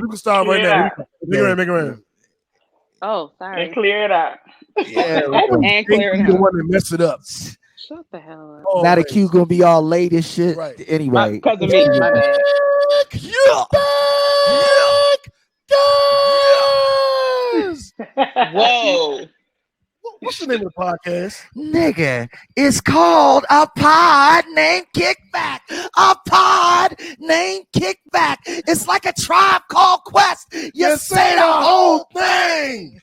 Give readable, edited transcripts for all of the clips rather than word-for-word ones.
we can start right now. Make it rain. Oh, sorry. And clear it out. Yeah, and clear it the out. one that messed it up. Shut the hell up. Oh, now the Q gonna be all late and shit. Right. Anyway. Because of me, my bad. Whoa. What's the name of the podcast? Nigga, it's called A Pod Named Kickback. A Pod Named Kickback. It's like a Tribe Called Quest. You say the whole thing.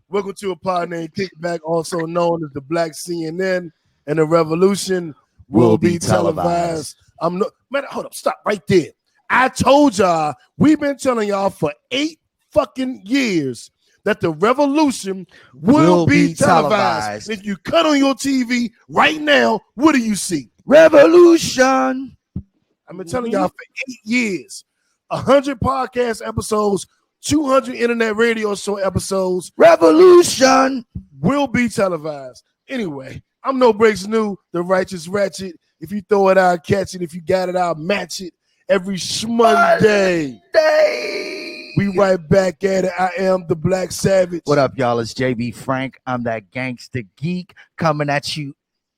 Welcome to A Pod Named Kickback, also known as the Black CNN, and the revolution will be televised. Man, hold up, stop right there. I told y'all, we've been telling y'all for 8 fucking years that the revolution will be televised. If you cut on your TV right now, what do you see? Revolution. I've been telling y'all for 8 years. 100 podcast episodes, 200 internet radio show episodes. Revolution will be televised. Anyway, I'm No Breaks New, the righteous ratchet. If you throw it out, catch it. If you got it out, match it. Every Monday. We right back at it. I am the Black Savage. What up, y'all? It's JB Frank. I'm that gangster geek coming at you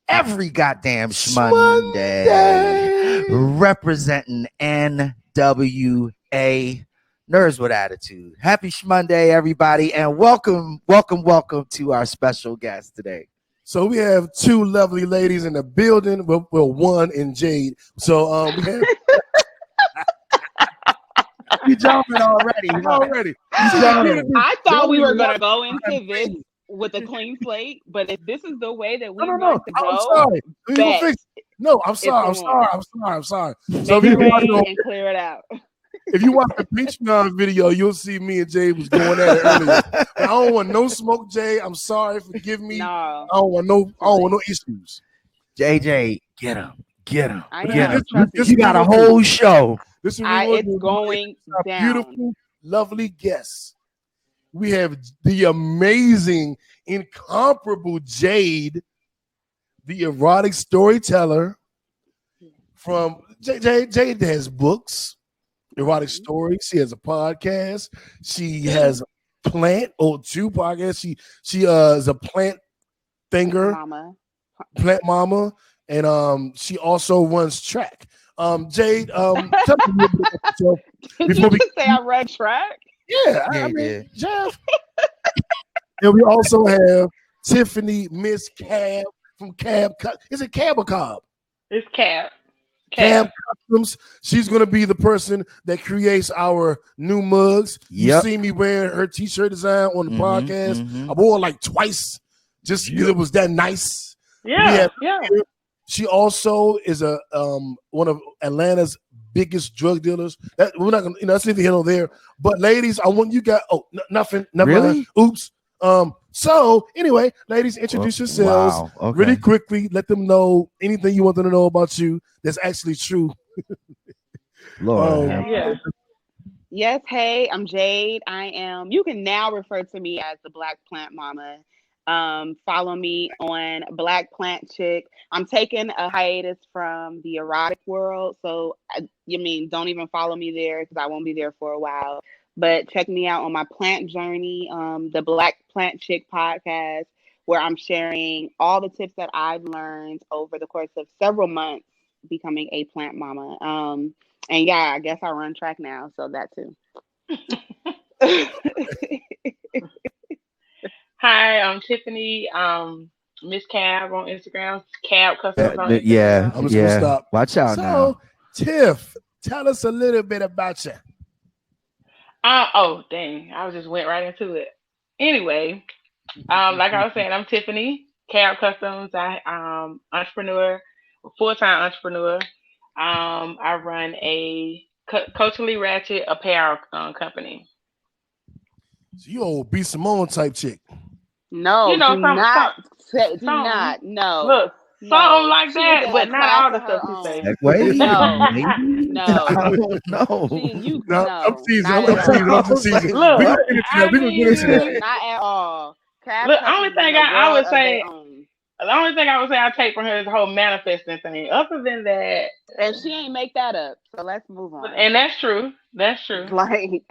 every goddamn Monday. Representing NWA, Nerds with Attitude. Happy Monday, everybody, and welcome to our special guest today. So we have 2 lovely ladies in the building. Well, one in Jade. So we have. You jumping already. I thought we were gonna go into this with a clean slate, but if this is the way that we want to go, I'm sorry. I'm sorry. So if you and clear it out. If you watch the Patreon video, you'll see me and Jay was going at it earlier. I don't want no smoke, Jay. I'm sorry. Forgive me. No. I don't want no issues. JJ, get him. You got a whole show. This is it's going down. Beautiful, lovely guests. We have the amazing, incomparable Jade, the erotic storyteller. From Jade has books, erotic stories. She has a podcast. She has a plant or 2 podcasts. She is a plant thinger, plant mama, and she also runs track. Jade, tell me a little bit about yourself. Did you just say I run track? Yeah, I mean, Jeff. And we also have Tiffany, Miss Cab from Caabcustom. Is it Cab or Cobb? It's Cab. Caabcustoms. She's gonna be the person that creates our new mugs. You see me wearing her t-shirt design on the podcast. I wore it like twice just because it was that nice. Yeah. She also is a one of Atlanta's biggest drug dealers. We're not gonna, that's neither here nor there. But ladies, I want you guys. Nothing. Really? Oops. So anyway, ladies, introduce yourselves really quickly. Let them know anything you want them to know about you that's actually true. Lord. Yes. Hey, I'm Jade. You can now refer to me as the Black Plant Mama. Follow me on Black Plant Chick. I'm taking a hiatus from the erotic world, so don't even follow me there because I won't be there for a while. But check me out on my plant journey, the Black Plant Chick podcast, where I'm sharing all the tips that I've learned over the course of several months becoming a plant mama. And yeah, I guess I run track now, so that too. Hi, I'm Tiffany. Miss Cab on Instagram. Caabcustom on Instagram. Yeah, I'm just gonna stop. Watch out now. Tiff, tell us a little bit about you. Oh dang! I just went right into it. Anyway, like I was saying, I'm Tiffany. Caabcustoms. I entrepreneur, full-time entrepreneur. I run a culturally ratchet apparel company. So you old B. Simone type chick. No, do not. No. Look, something like that, but not all the stuff you say. Wait, no. I don't know. I'm teasing. Look, we're gonna get into that. Not at all. Look, the only thing I would say I take from her is the whole manifesting thing. Other than that, and she ain't make that up, so let's move on. And that's true. That's true. Like,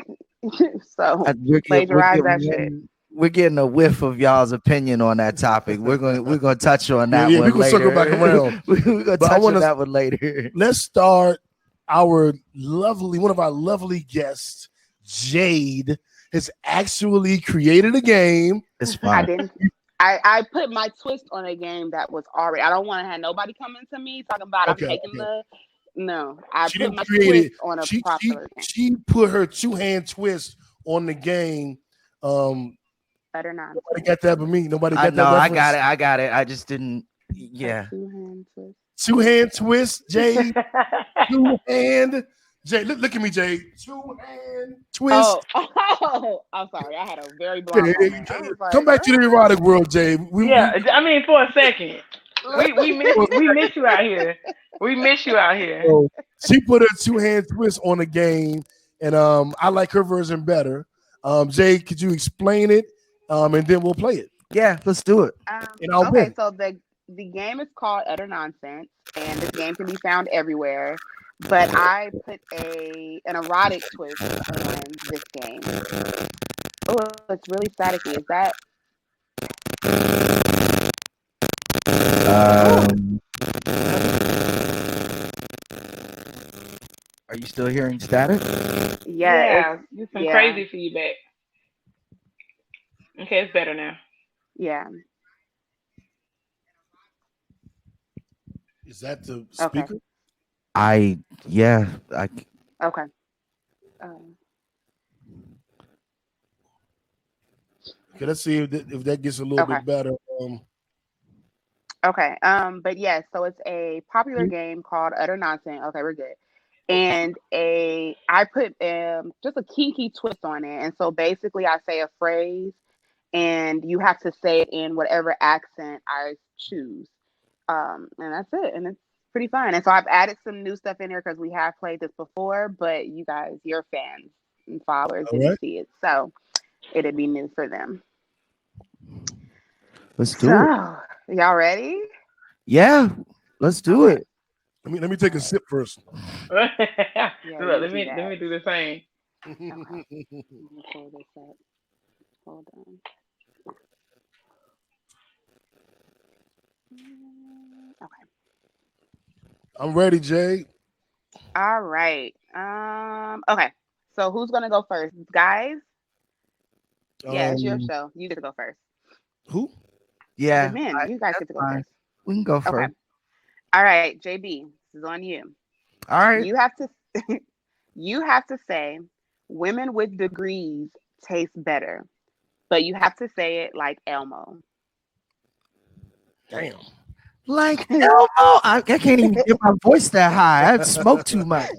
So We're plagiarize that shit. getting we're getting a whiff of y'all's opinion on that topic. We're gonna touch on Yeah, that yeah, one we're gonna later. circle back around. We're gonna But I touch want on to that one later. let's start one of our lovely guests, Jade, has actually created a game. It's I fun. didn't. I put my twist on a game that was already. I don't want to have nobody coming to me talking about I'm Okay, taking okay. the. No, I She put didn't my create twist it. on a She popular game. she put her two-hand twist on the game. Utter Nobody nonsense. got that but me. Nobody I got know. that I reference. got it. I just didn't. Yeah. Two-hand twist. Two-hand twist, Jade. Two-hand. Jade, look at me, Jade. Two-hand twist. Oh, I'm sorry. I had a very blind moment. I was Come like, back to the erotic world, Jade. Yeah, I mean, for a second, we miss you out here. We miss you out here. So she put a two-hand twist on the game, and I like her version better. Jade, could you explain it? And then we'll play it, Yeah. Let's do it. and I'll okay, win. so the game is called Utter Nonsense, and this game can be found everywhere. But I put an erotic twist on this game. Oh, it's really staticky. Is that? Um, are you still hearing static? Yeah, it's just some yeah, crazy feedback. Okay, it's better now. yeah. Is that the Okay, speaker? Yeah. okay. Um, Okay, let's see if that gets a little okay. bit better. Okay. But yes, so it's a popular game called Utter Nonsense. Okay, we're good. And I put just a kinky twist on it. And so basically I say a phrase and you have to say it in whatever accent I choose. And that's it. And it's pretty fun. And so I've added some new stuff in here because we have played this before, but you guys, your fans and followers All didn't right. see it. So it'd be new for them. Let's do it. So y'all ready? Yeah. Let's do Okay. it. Let me take a sip first. Look, Yeah, let you do me that. do the same. Okay. Let me pull this up. Hold on. Okay. I'm ready, Jade. All right. Okay. So who's gonna go first, guys? Yeah, it's your Um, show. You get to go first. who? The Yeah. men, you guys get to go Fine. first. We can go Okay. first. All right, JB, this is on you. All right. You have to you have to say women with degrees taste better, but you have to say it like Elmo. Damn. Like Elmo. I can't even get my voice that high. I smoke too much.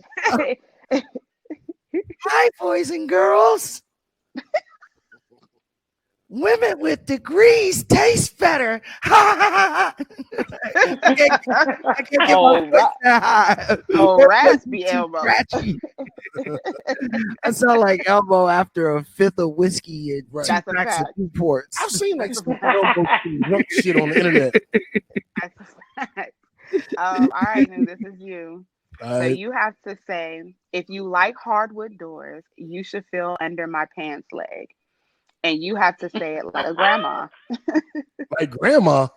Hi, boys and girls. Women with degrees taste better. I can't get my voice that high. Oh, raspy Too Elmo. scratchy. I sound like Elmo after a fifth of whiskey and Right. two That's a packs of fact. Newports. I've seen like some elbow drunk shit on the internet. That's a fact. All right, and this is you. All So right. you have to say, if you like hardwood doors, you should feel under my pants leg. And you have to say it like a grandma. Like grandma.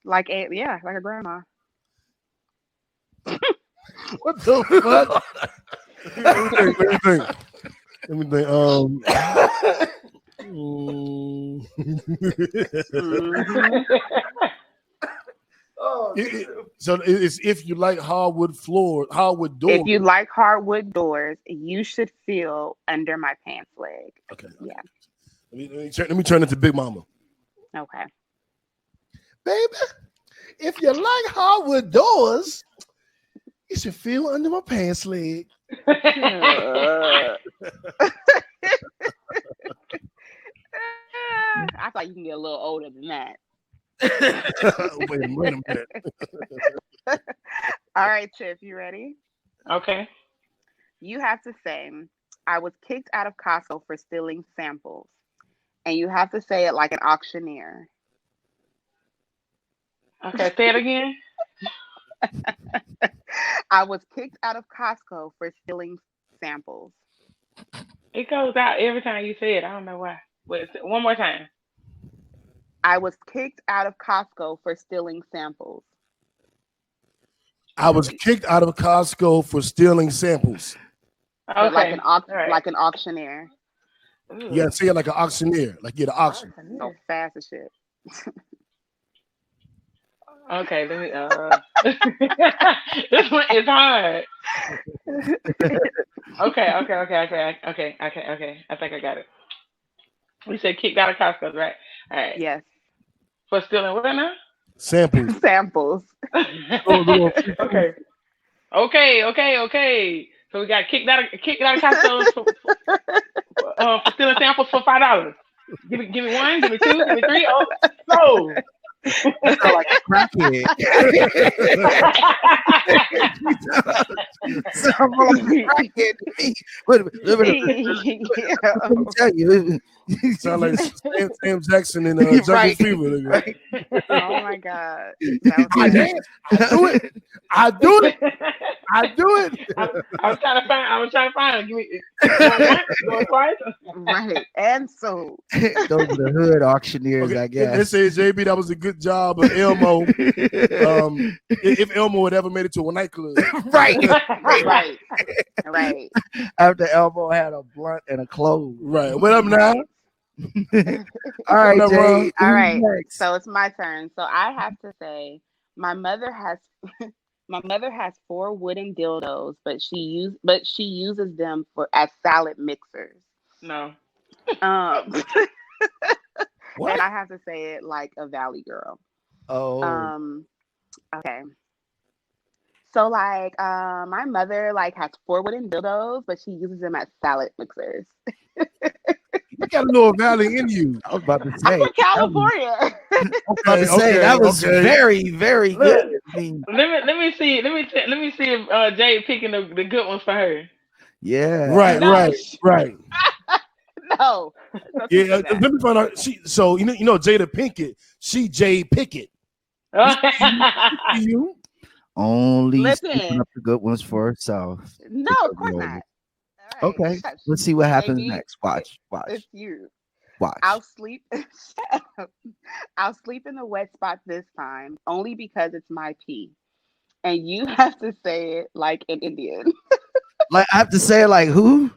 Like a grandma. What the fuck? Let me think. Mhm. So it's if you like hardwood doors. If you like hardwood doors, you should feel under my pants leg. Okay. Yeah. Let me turn it to Big Mama. Okay. Baby, if you like hardwood doors, you should feel under my pants leg. I thought you can get a little older than that. Wait a minute. All right, Tiff, you ready? Okay. You have to say, I was kicked out of Costco for stealing samples. And you have to say it like an auctioneer. Okay, say it again. I was kicked out of Costco for stealing samples. It goes out every time you say it. I don't know why. Wait, one more time. I was kicked out of Costco for stealing samples. I was kicked out of Costco for stealing samples. But like Okay. an All right. like an auctioneer. You gotta say it like an auctioneer, like you're the auction. So fast as shit. Okay, let me. This one is hard. Okay. I think I got it. We said kicked out of Costco, right? All right. Yes. For stealing what now? Samples. Samples. Okay. Okay. So we got kicked out of Costco for stealing samples for $5. Give me one, give me two, give me three. Oh, so. Sound like a crackhead. Sound more like a crackhead to me. Let me tell you. Sound like Sam Jackson in Jungle Right. Fever. Nigga. Right. Oh my God. That I was dance. I do it. I was trying to find. Give me one, going twice. right. And so Those are the hood auctioneers, I They guess. say, JB, that was a good job of Elmo. If Elmo had ever made it to a nightclub. Right. right. After Elmo had a blunt and a clove. Right. What up now? All right, What up, bro? Jade. All who's right. next? So it's my turn. So I have to say my mother has my mother has 4 wooden dildos, but she uses them as salad mixers. No. Um What? and I have to say it like a valley girl. Oh. Okay. So like my mother like has 4 wooden dildos, but she uses them as salad mixers. You got a little valley in you. I was about to I'm say. from California. I was about to say that was very, very Look, good. I mean, let me see if Jade picking the good ones for her. yeah. Right. No. Don't Yeah, you say that. let me find out. So you know Jada Pinkett. She Jade Pickett. You? Only Listen. scooping up the good ones for herself. No, of course not. All right, Okay. shush. Let's see what happens Baby, next. Watch. It's you. Watch. I'll sleep. Shut up. I'll sleep in the wet spot this time, only because it's my pee. And you have to say it like an Indian. Like I have to say, like who?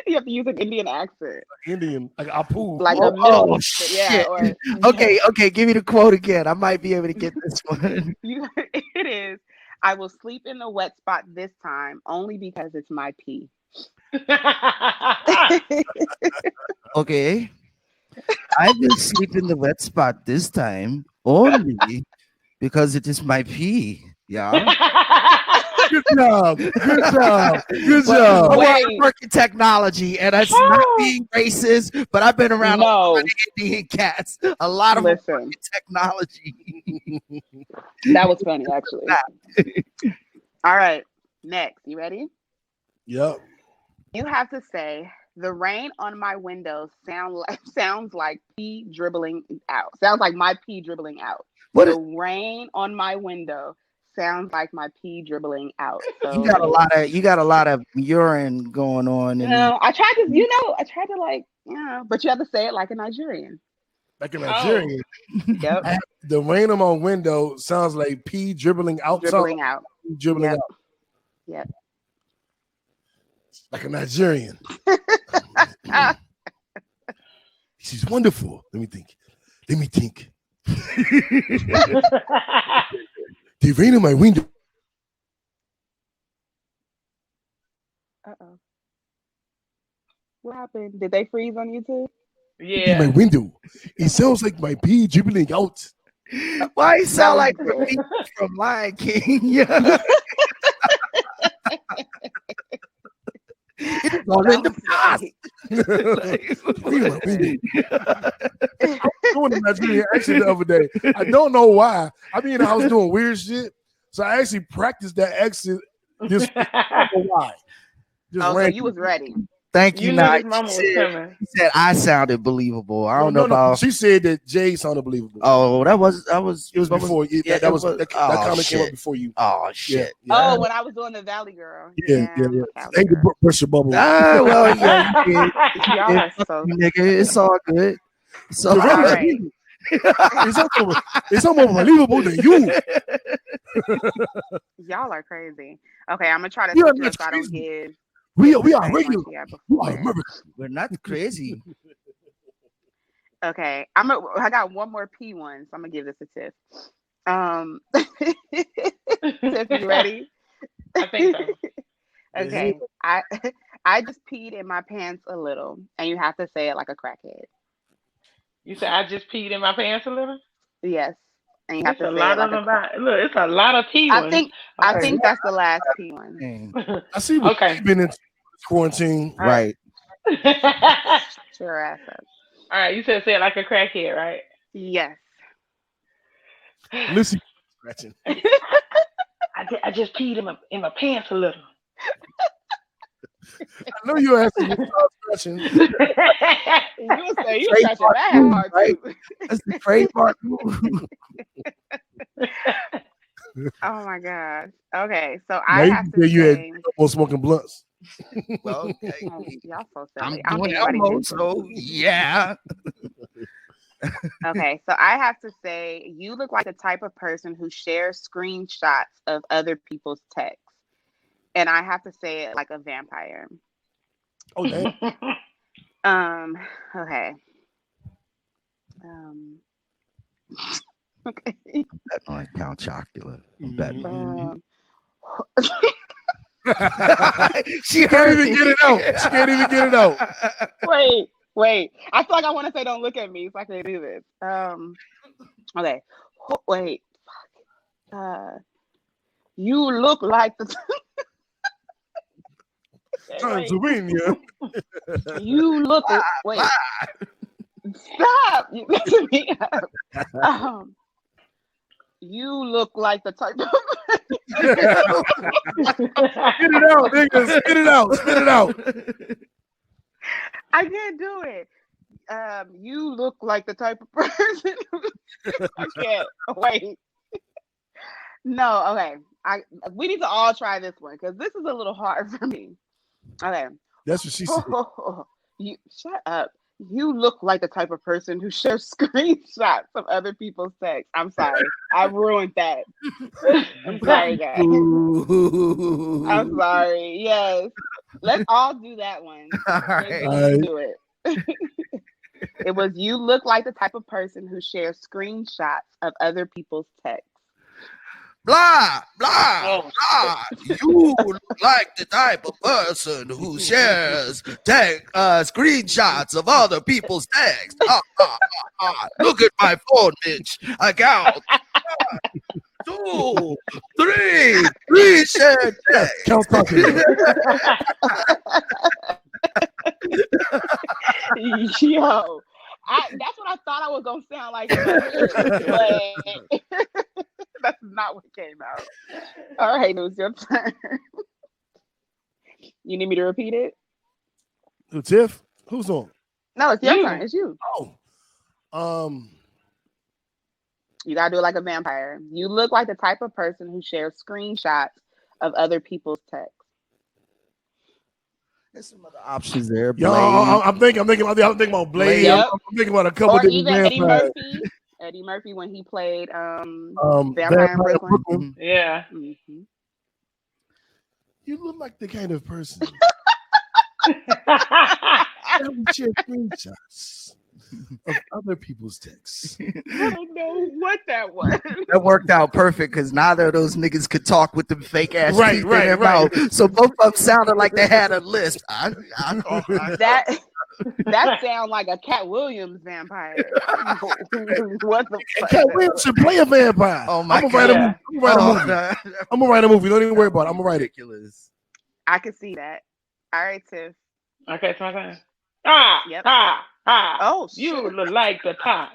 You have to use an Indian accent, Indian, like Apu. like Oh, a middle. shit. Yeah. Or Okay. Give me the quote again. I might be able to get this one. It is. I will sleep in the wet spot this time, only because it's my pee. Okay. I will sleep in the wet spot this time only because it is my pee. Yeah. Good job. But Wait. I work in technology, and it's not being racist, but I've been around a lot No. of Indian cats. A lot of them work Listen, in technology. that was funny, actually. All right. Next. You ready? Yep. You have to say the rain on my window sounds like pee dribbling out. Sounds like my pee dribbling out. What The is, rain on my window sounds like my pee dribbling out. So you got a lot of urine going on. I tried to like, but you have to say it like a Nigerian. Like in Nigeria. Yep. The rain on my window sounds like pee dribbling out. Dribbling out. Dribbling Yep. out. Yep. Like a Nigerian. She's wonderful. Let me think. The rain on my window. Uh-oh. What happened? Did they freeze on you too? In my window. It sounds like my pee dribbling out. Why you sound like That the was people from Lion King? Yeah. It's all in the past. I was doing a Nigerian accent the other day. I don't know why. I mean, I was doing weird shit. So I actually practiced that accent. Just I don't know why. Just So randomly. you was ready. Thank you. You knew this moment was coming. She said I sounded believable. I don't know No. about. She said that Jade sounded believable. Oh, that was. It was before. That comment came up before you. Oh shit. Oh, when I was doing the Valley Girl. Yeah. Valley Ain't the Girl. burst your bubble. Well, yeah, you did. Y'all are so Nigga, it's all good. So, All right. It's almost believable than you. Y'all are crazy. Okay, I'm gonna try to We are switch it not up so I don't crazy. give. We are the same regular. one she had We before. are American. we're not crazy. Okay, I got one more P one, so I'm gonna give this a Tiff. Tiff, you ready? I think so. Okay, I just peed in my pants a little, and you have to say it like a crackhead. You said I just peed in my pants a little. Yes, and you have It's to a say lot it like of a them. crack. Look, it's a lot of P I ones. think Okay. that's the last P one. Dang. I see what Okay. you've been in quarantine. Right. Sure ass up. All right. You said say it like a crackhead, right? Yes. Listen, scratching. I just peed in my pants a little. I know you're asking me to start scratching. You say you scratching that hard right? too. That's the trademark move. Oh my gosh. Okay, so Now I you have can to say you had say, almost smoking blunts. Well, oh, y'all so I'm silly. I don't doing think anybody Elmo, did this. so yeah. Okay, so I have to say, you look like the type of person who shares screenshots of other people's texts. And I have to say it like a vampire. Oh, damn. Okay. Okay. That on Count Chocula. I'm betting. She can't even get it out. She can't even get it out. Wait. I feel like I want to say don't look at me so I can do this. Okay. Wait. You look like the Pennsylvania. you look wait. Stop. You listen me up. You look like the type of Get it out, nigga. Spit it out. Spit it out. I can't do it. You look like the type of person I can't wait. No, okay. We need to all try this one because this is a little hard for me. Okay. That's what she said. You shut up. You look like the type of person who shares screenshots of other people's texts. I'm sorry. I ruined that. I'm sorry, guys. I'm sorry. Yes. Let's all do that one. All right. Let's do it. It was you look like the type of person who shares screenshots of other people's texts. Blah, blah, Oh, blah. You look like the type of person who shares screenshots of other people's texts. Look at my phone, bitch. I count. 1, 2, 3. 3 shared texts. Count talking. Yo. That's what I thought I was gonna sound like in my head, but that's not what came out. All right, it was your turn. You need me to repeat it? Tiff, who's on? No, it's your You. turn. It's you. Oh, You gotta do it like a vampire. You look like the type of person who shares screenshots of other people's texts. There's some other options there. yo, Blade. I'm thinking about Blade. Yep. I'm thinking about a couple Or different even Eddie vampires. Murphy. Eddie Murphy when he played Vampire in Brooklyn. Yeah. Mm-hmm. You look like the kind of person that would share screenshots of other people's texts. I don't know what that was. That worked out perfect because neither of those niggas could talk with them fake ass Right, teeth in right, their right. mouth. So both of them sounded like they had a lisp. That sound like a Cat Williams vampire. What the fuck? Cat Williams should play a vampire. Oh my I'm gonna write a God. movie. I'm gonna write a movie. Don't even worry about it. I'm gonna write it. Ridiculous. I can see that. All right, Tiff. Okay, it's my turn. Yep. Oh, shit. you look like the type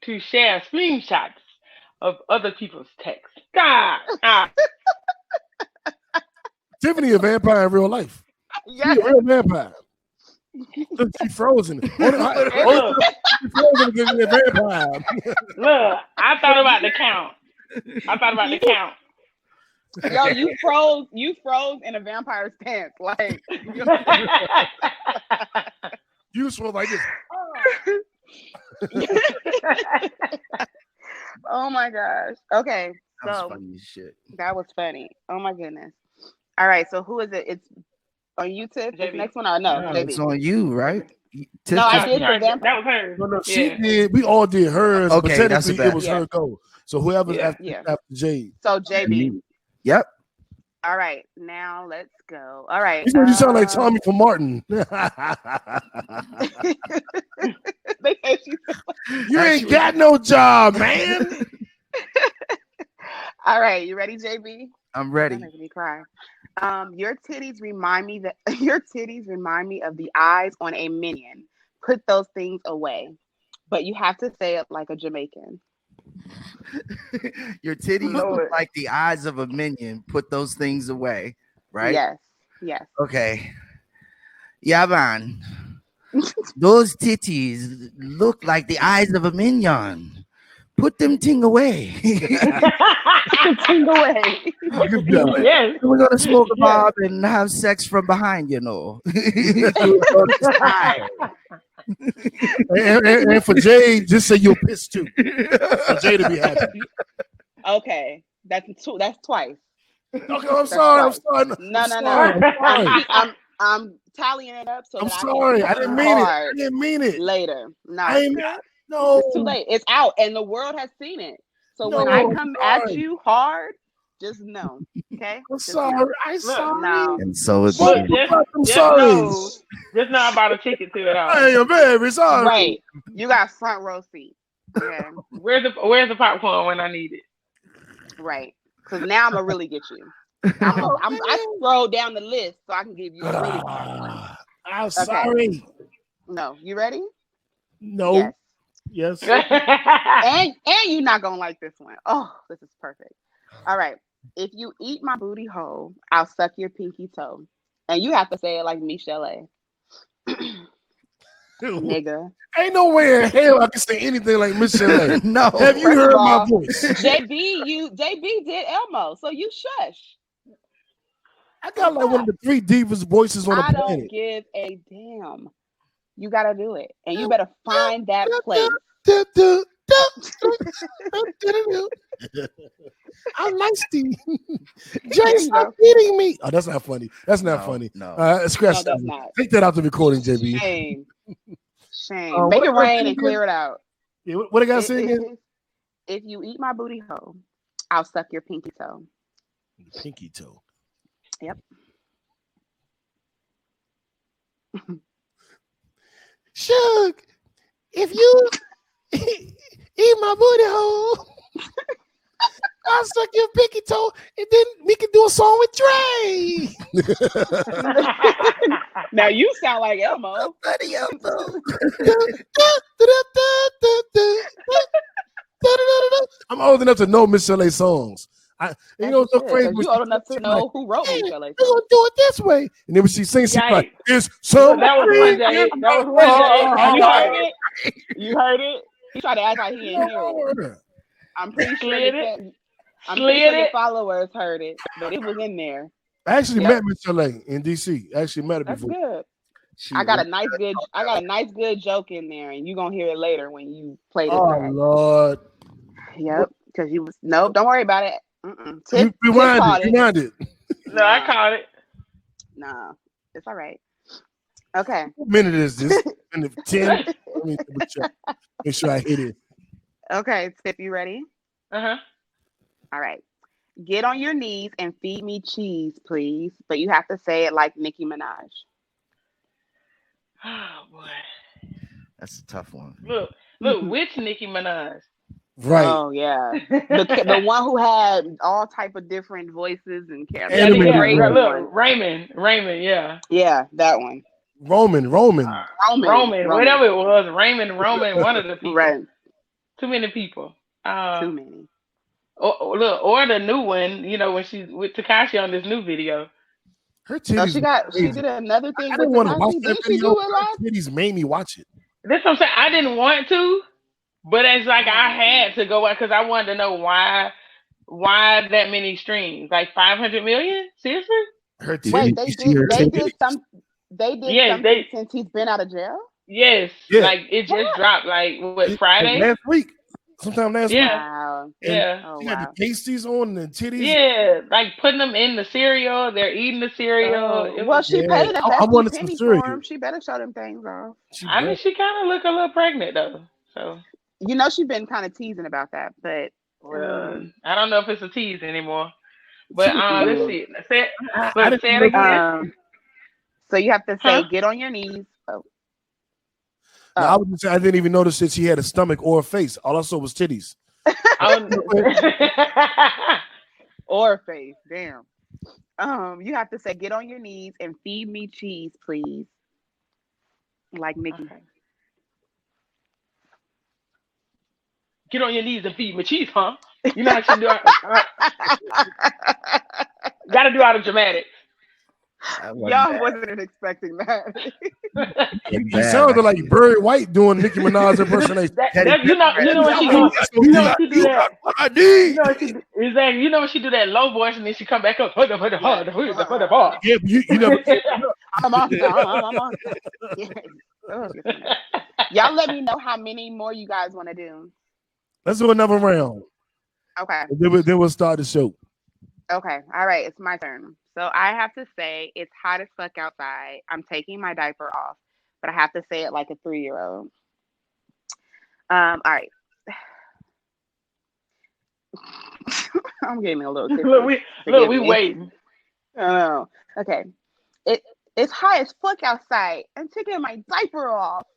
to share screenshots of other people's texts. Tiffany a vampire in real life. Yes. She a real vampire. Look, she frozen. Hey, look, She frozen because she's a vampire. look. I thought about the count. Yo, you froze in a vampire stance. Like You just froze like this. oh my gosh. Okay. That was So funny as shit. that was funny. Oh my goodness. All right. So who is it? It's on you, Tiff. This JB. next one or no? No, JB. It's on you, right? Tiff No, I just- did the vampire. That was her. No, she Yeah. did. We all did hers. Okay, but that's a technically bet. it was Yeah. her go. So whoever's Yeah. after Jade. So JB. Yep. All right. Now let's go. All right. You sound like Tommy from Martin. They said she- You ain't got no job, man. All right. You ready, JB? I'm ready. You're making me cry. Your titties remind me of the eyes on a minion. Put those things away. But you have to say it like a Jamaican. Your titties look like the eyes of a minion. Put those things away, right? Yes. Okay. Yeah, man. Those titties look like the eyes of a minion. Put them ting away. Ting away. Yes. We're gonna smoke a bob and have sex from behind, you know. and for Jade, just say you're pissed too. For Jade to be happy. Okay. That's twice. Okay, I'm sorry. No. I'm tallying it up so I'm that sorry. I I can didn't mean it. I hard didn't mean it. later. No. No. It's too late. It's out and the world has seen it. So when No, I I'm come sorry. at you hard, just know. Okay? I'm Just sorry. know. I'm sorry. No. And so it's Look, I'm just sorry. know I bought a ticket to it all. I am very sorry. Right. You got front row seat. Okay. Where's the popcorn when I need it? Right. Because now I'm gonna really get you. I scrolled down the list so I can give you a really hard one. I'm sorry. No. You ready? No. Yes. And you're not gonna like this one. Oh, this is perfect. All right. If you eat my booty hole, I'll suck your pinky toe. And you have to say it like Michelle. Nigga. Ain't no way in hell I can say anything like Miss Chappelle. No. Have you First heard of all, my voice? JB did Elmo, so you shush. I got like one of the 3 deepest voices on the I don't planet. give a damn. You gotta do it. And you better find that place. I'm nasty. Jay, stop eating me. Oh, that's not funny. That's not funny. No. Scratch No, that. that's not. Take that out the recording, JB. Shame. Make it rain and clear it out. Yeah, what I gotta say again? If you eat my booty hole, I'll suck your pinky toe. Pinky toe. Yep. Shug, if you eat my booty hole, I'll suck your pinky toe, and then we can do a song with Dre. Now you sound like Elmo. I'm old enough to know Miss Chappelle songs. You know what's so crazy? You old enough to know who wrote Hey, Michelle. we're gonna do it this way, and then when she sings, she's like, "It's That something." was one day. That was one day. You heard it? You heard it? He tried to act like he didn't hear it. I'm pretty sure the followers heard it, but it was in there. I actually met Miss Chappelle in DC. I actually met her That's before. good. I got a nice good joke in there, and you're gonna hear it later when you play this. Oh Lord. Yep, because you was don't worry about it. You rewind it. No, I caught it. Nah, it's all right. Okay. What minute is this? Minute 10. Let me check. Make sure I hit it. Okay, Tip, you ready? Uh-huh. All right. Get on your knees and feed me cheese, please. But you have to say it like Nicki Minaj. Oh boy. That's a tough one. Look, which Nicki Minaj? Right. Oh yeah, the one who had all type of different voices and characters. Look, Raymond, yeah. Yeah, that one. Roman. Whatever it was, Raymond, one of the people. Right. Too many people. Too many. Or the new one, when she's with Tekashi on this new video. Her titties. She did another thing I with didn't want to Takashi. watch that Didn't she video. do it live? Her titties made me watch it. That's what I'm saying. I didn't want to, but it's like I had to go out because I wanted to know why that many streams? Like 500 million? Seriously? Her titties. Wait, You see her they titties? did Yes, something since he's been out of jail? Yes. Yeah. Like it just dropped like what, Friday? Last week. Sometime last week. Wow. And Yeah. Oh, she had wow. the pasties on and the titties. Yeah, like putting them in the cereal. They're eating the cereal. Oh, well, she Yeah. paid a I hefty wanted some penny cereal. for him. She better show them things off. I mean, she kind of look a little pregnant though. So, You know, she's been kind of teasing about that, but well, I don't know if it's a tease anymore. But let's see. Say it. I Look, didn't say it know again. so you have to say, Huh? get on your knees. Oh. No, I was just saying I didn't even notice that she had a stomach or a face. All I saw was titties. Or face. Damn. You have to say, get on your knees and feed me cheese, please. Like Mickey. Okay. Get on your knees and feed me cheese, huh? You know how she do it. Gotta do all the dramatics. Y'all wasn't expecting that. You sounded like Barry White doing Nicki Minaj impersonation. You know when she do that. I need. You know when she do that low voice and then she come back up. Yeah, but you never. I'm on. Y'all let me know how many more you guys want to do. Let's do another round. Okay. Then we'll start the show. Okay. All right. It's my turn. So I have to say it's hot as fuck outside. I'm taking my diaper off, but I have to say it like a 3-year-old. All right. I'm getting a little tipsy. we waiting. I know. Okay. It's hot as fuck outside. I'm taking my diaper off.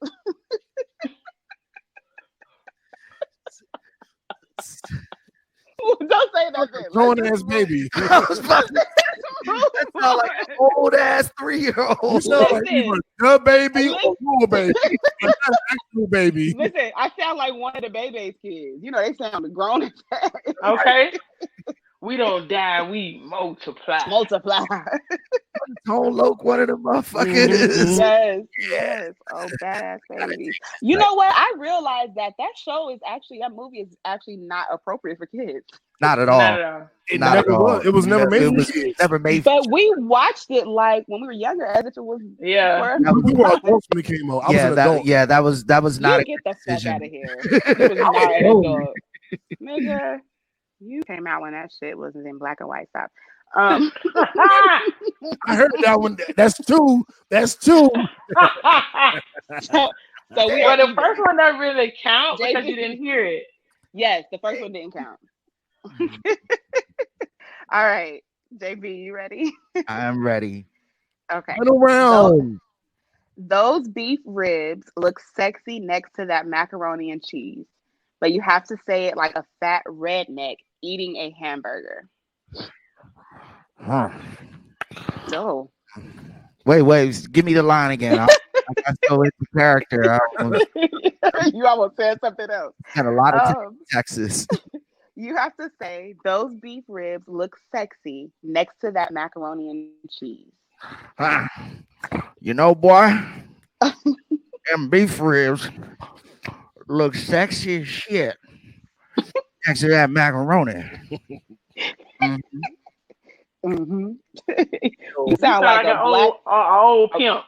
Don't say that. Grown ass baby. I was about to that sound like an old ass 3-year-old. You sound like you a baby or a baby. Actual baby. Listen, I sound like one of the Bebe's kids. You know, they sound grown as heck. Okay. We don't die, we multiply. Tone Loc, one of the motherfuckers. Yes. Oh, badass baby. You know what? I realized that movie is actually not appropriate for kids. Not at all. Not at all. It was never made. It was never made. But we watched it like when we were younger, as if it was. Yeah. We were adults when it came out. I was an adult. That was not. You get the fuck out of here. It was not an adult. Nigga, you came out when that shit wasn't in black and white. Stop. I heard that one. That's two. So well, the first one doesn't really count because you didn't hear it. Yes, the first one didn't count. All right, JB, you ready? I'm ready. Okay. Run around. Those beef ribs look sexy next to that macaroni and cheese, but you have to say it like a fat redneck eating a hamburger. No. Wait. Give me the line again. I go into character. You almost said something else. Had a lot of Texas. You have to say those beef ribs look sexy next to that macaroni and cheese. You know, boy, them beef ribs look sexy as shit next to that macaroni. You sound like an old pimp.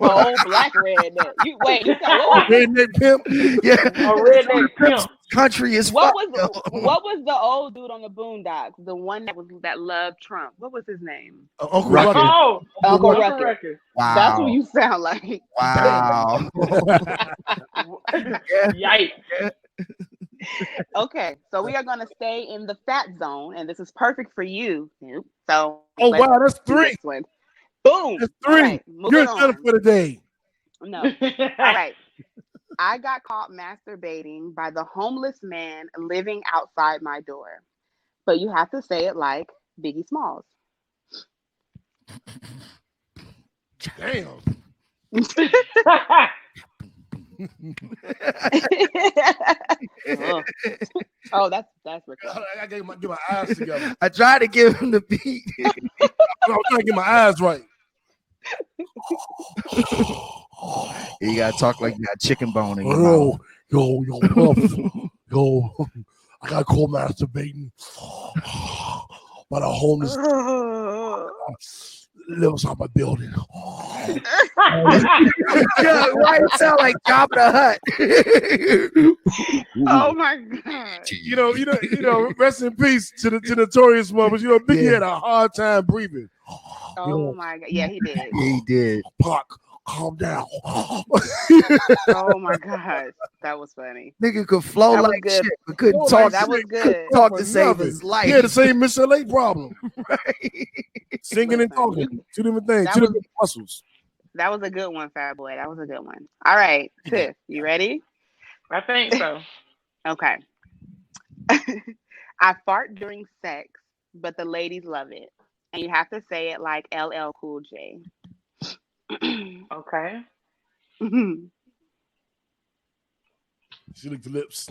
Old black redneck. You sound what? Redneck pimp. Yeah, a redneck pimp. Country is what was the old dude on the Boondocks? The one that loved Trump. What was his name? Uncle Rucker. Oh, Uncle Rucker. Wow, that's what you sound like. Wow. Yikes. Okay, so we are going to stay in the fat zone, and this is perfect for you. So, wow, that's 3. Boom. That's 3. Right, you're done for the day. No. All right. I got caught masturbating by the homeless man living outside my door, but you have to say it like Biggie Smalls. Damn. Oh, that's I gotta get my eyes together. I tried to give him the beat. I'm trying to get my eyes right. You gotta talk like you got chicken bone in your mouth. Yo, Puff. Yo, I got cold masturbating. But I homeless lives on my building. Yeah, why it sound like Jabba the Hutt? Oh my god. You know, rest in peace to the notorious mothers. You know, Biggie Yeah. had a hard time breathing. Oh my god. Yeah, he did. Yeah, he did. Pac, calm down. Oh my gosh. That was funny. Nigga could flow That was like good. shit, but couldn't Oh, talk. That was good. Talk to save his life. He had the same Miss LA problem. Right? Singing and Listen, talking. Two different things. that Two was- different muscles. That was a good one, Fat Boy. That was a good one. All right, Tiff, you ready? I think so. Okay. I fart during sex, but the ladies love it. And you have to say it like LL Cool J. Okay. She licked the lips.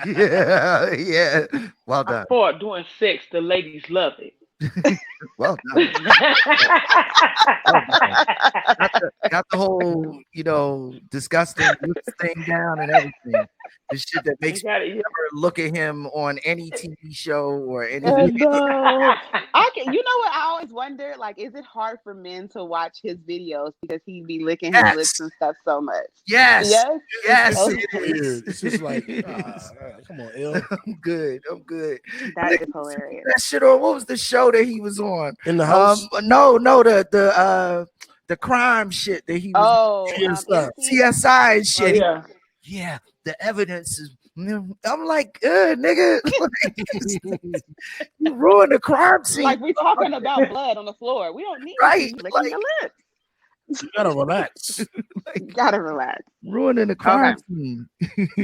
yeah. Well I done. thought doing sex, the ladies love it. Well done. Got the whole, disgusting lips thing down and everything. The shit that makes You gotta- me never look at him on any TV show or any. No. You know what? I always wonder, like, is it hard for men to watch his videos because he be licking his Yes. lips and stuff so much? Yes. Yes. Yes. Okay. It is. Weird. It's just like, come on, L. I'm good. That is hilarious. That shit on. What was the show that he was on? In the house. No, the crime shit that he was. Oh, CSI. CSI and shit. yeah. Yeah, the evidence is. I'm like, nigga, you ruined the crime scene. like we're talking about blood on the floor. We don't need Right, you licking your lips. You gotta relax. You gotta relax. Ruining the crime scene.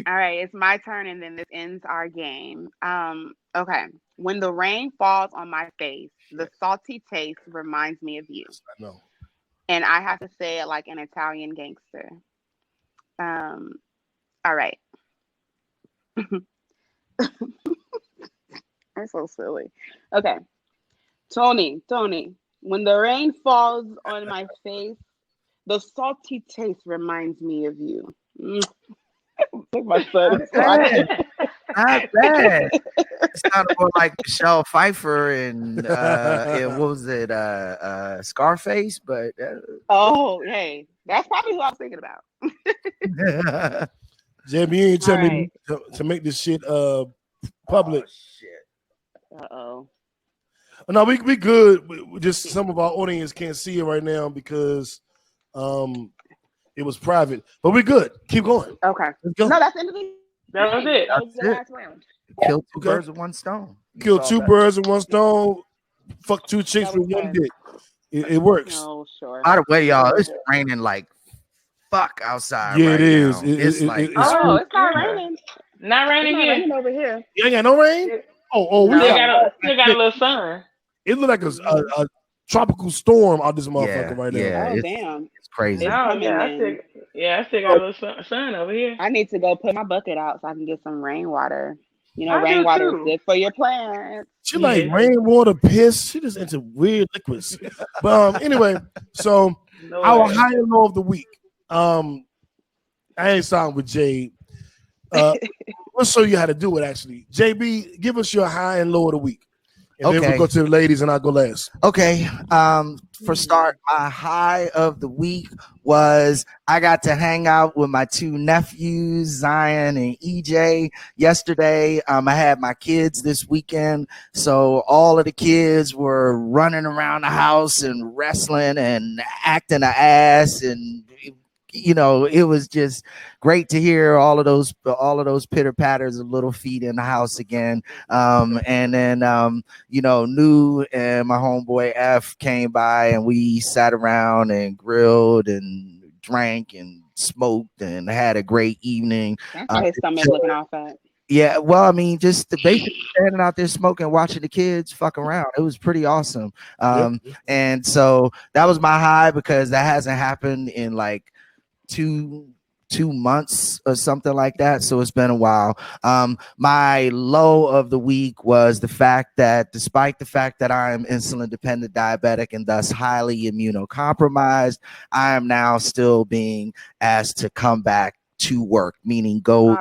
All right, it's my turn, and then this ends our game. Okay. When the rain falls on my face, the salty taste reminds me of you. I know. And I have to say it like an Italian gangster. All right. I'm so silly. Okay. Tony, when the rain falls on my face, the salty taste reminds me of you. My son is crying. Not bad. It sounded more like Michelle Pfeiffer and what was it, Scarface, but Oh, hey, that's probably who I was thinking about. JB, you ain't tell All me to make this shit public. Oh, shit. Uh-oh. No, we good. We just some of our audience can't see it right now because it was private. But we good. Keep going. Okay. Let's go. No, that's the end of the That was it. That was the That's it. last round. Kill two Okay. birds with one stone. Kill That's two all that. birds with one stone. Fuck two chicks That was with one fun. dick. It works. No, sure. By the way, y'all, it's raining like fuck outside. Yeah, right it is. now. It's like it's Oh, it's not Yeah. raining. Not It's raining not here. raining over here. You ain't got no rain. Oh, we No. Still got a little sun. It look like a tropical storm out this motherfucker right now. yeah. Oh, it's- damn. it's crazy. It's Oh coming yeah, in. I still got a little sun over here. I need to go put my bucket out so I can get some rainwater. You know, I do rainwater is too. good for your plants. She like Yeah. rainwater, piss. She just into weird liquids. But anyway, so No our way. high and low of the week. I ain't starting with Jade. We'll show you how to do it. Actually, JB, give us your high and low of the week, and then Okay. we'll go to the ladies, and I'll go last. Okay. For start, my high of the week was I got to hang out with my two nephews, Zion and EJ, yesterday. I had my kids this weekend, so all of the kids were running around the house and wrestling and acting an ass, and it was just great to hear all of those pitter patters of little feet in the house again. And then New and my homeboy F came by and we sat around and grilled and drank and smoked and had a great evening. That's why his stomach looking all fat. Yeah, well, I mean, just the basically standing out there smoking, watching the kids fuck around. It was pretty awesome. And so that was my high because that hasn't happened in like two 2 months or something like that. So it's been a while. My low of the week was the fact that despite the fact that I am insulin dependent diabetic and thus highly immunocompromised, I am now still being asked to come back to work, meaning go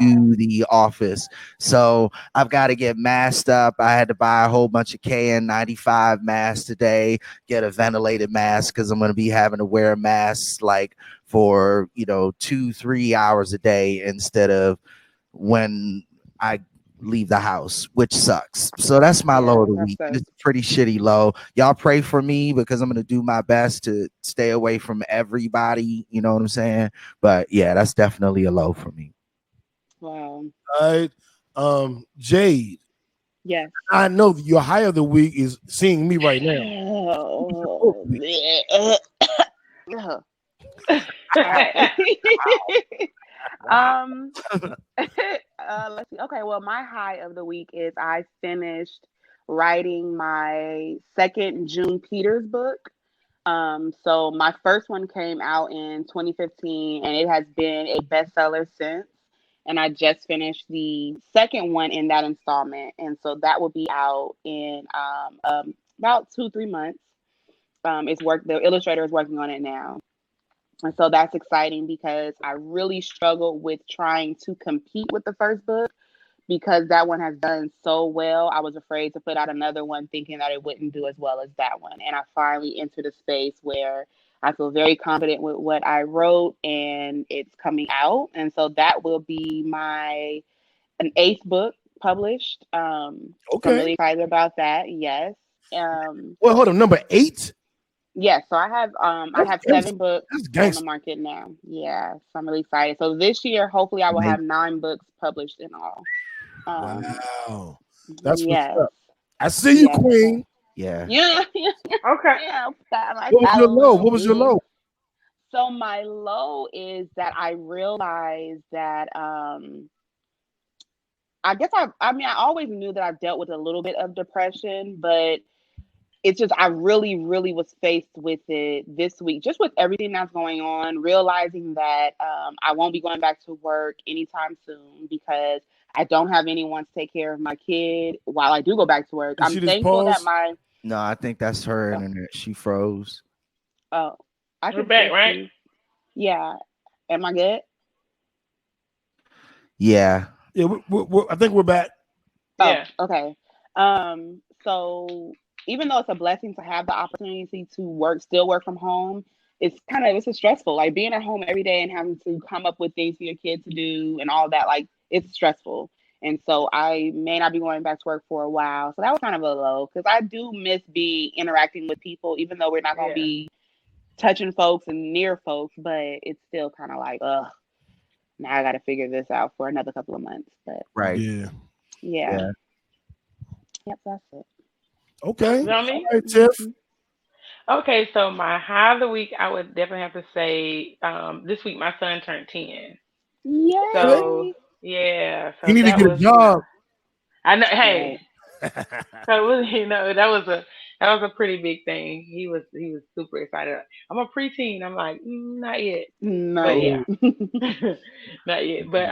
into the office. So I've got to get masked up. I had to buy a whole bunch of KN95 masks today, get a ventilated mask because I'm going to be having to wear a mask like for 2-3 hours a day instead of when I leave the house, which sucks. So that's my low of the week. It's a pretty shitty low. Y'all pray for me because I'm going to do my best to stay away from everybody. You know what I'm saying? But yeah, that's definitely a low for me. Wow. All right. Jade. Yes. I know that your high of the week is seeing me right now. Let's see. Okay, well, my high of the week is I finished writing my second June Peters book. So my first one came out in 2015, and it has been a bestseller since. And I just finished the second one in that installment, and so that will be out in about 2-3 months. The illustrator is working on it now. And so that's exciting because I really struggled with trying to compete with the first book because that one has done so well. I was afraid to put out another one thinking that it wouldn't do as well as that one. And I finally entered a space where I feel very confident with what I wrote and it's coming out. And so that will be an 8th book published. So I'm really excited about that. Yes. Well, hold on, number 8? Yes, so I have 7 books on the market now. Yeah, so I'm really excited. So this year, hopefully, I will have 9 books published in all. Wow, that's yes. what's up. I see you, Queen. Yeah. Okay. Yeah. What was your low? So my low is that I realized that I guess I always knew that I've dealt with a little bit of depression, but it's just I really, really was faced with it this week, just with everything that's going on, realizing that I won't be going back to work anytime soon because I don't have anyone to take care of my kid while I do go back to work. I'm thankful that No, I think that's her internet. She froze. Oh, We're back, right? Yeah. Am I good? Yeah. Yeah, I think we're back. Yeah. Oh, okay. So even though it's a blessing to have the opportunity to still work from home, it's stressful. Like being at home every day and having to come up with things for your kid to do and all that, like it's stressful. And so I may not be going back to work for a while. So that was kind of a low because I do miss interacting with people, even though we're not going to be touching folks and near folks, but it's still kind of like, now I got to figure this out for another couple of months. But right. Yeah. Yep, that's it. Okay. You know what I mean? All right, Tiff. Okay, so my high of the week, I would definitely have to say this week my son turned 10. Yay! So yeah, so You need to get a job. I know. Hey, so that was a pretty big thing. He was super excited. I'm a preteen. I'm like, not yet. But yeah, not yet. But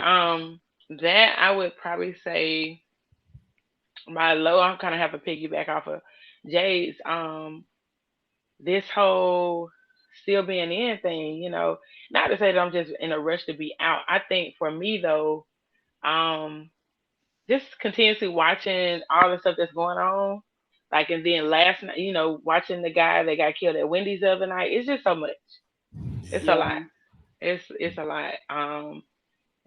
that I would probably say my low. I'm kind of have to piggyback off of Jade's. This whole still being in thing, not to say that I'm just in a rush to be out. I think for me though, just continuously watching all the stuff that's going on. Like, and then last night, watching the guy that got killed at Wendy's the other night, it's just so much. It's a lot. It's a lot.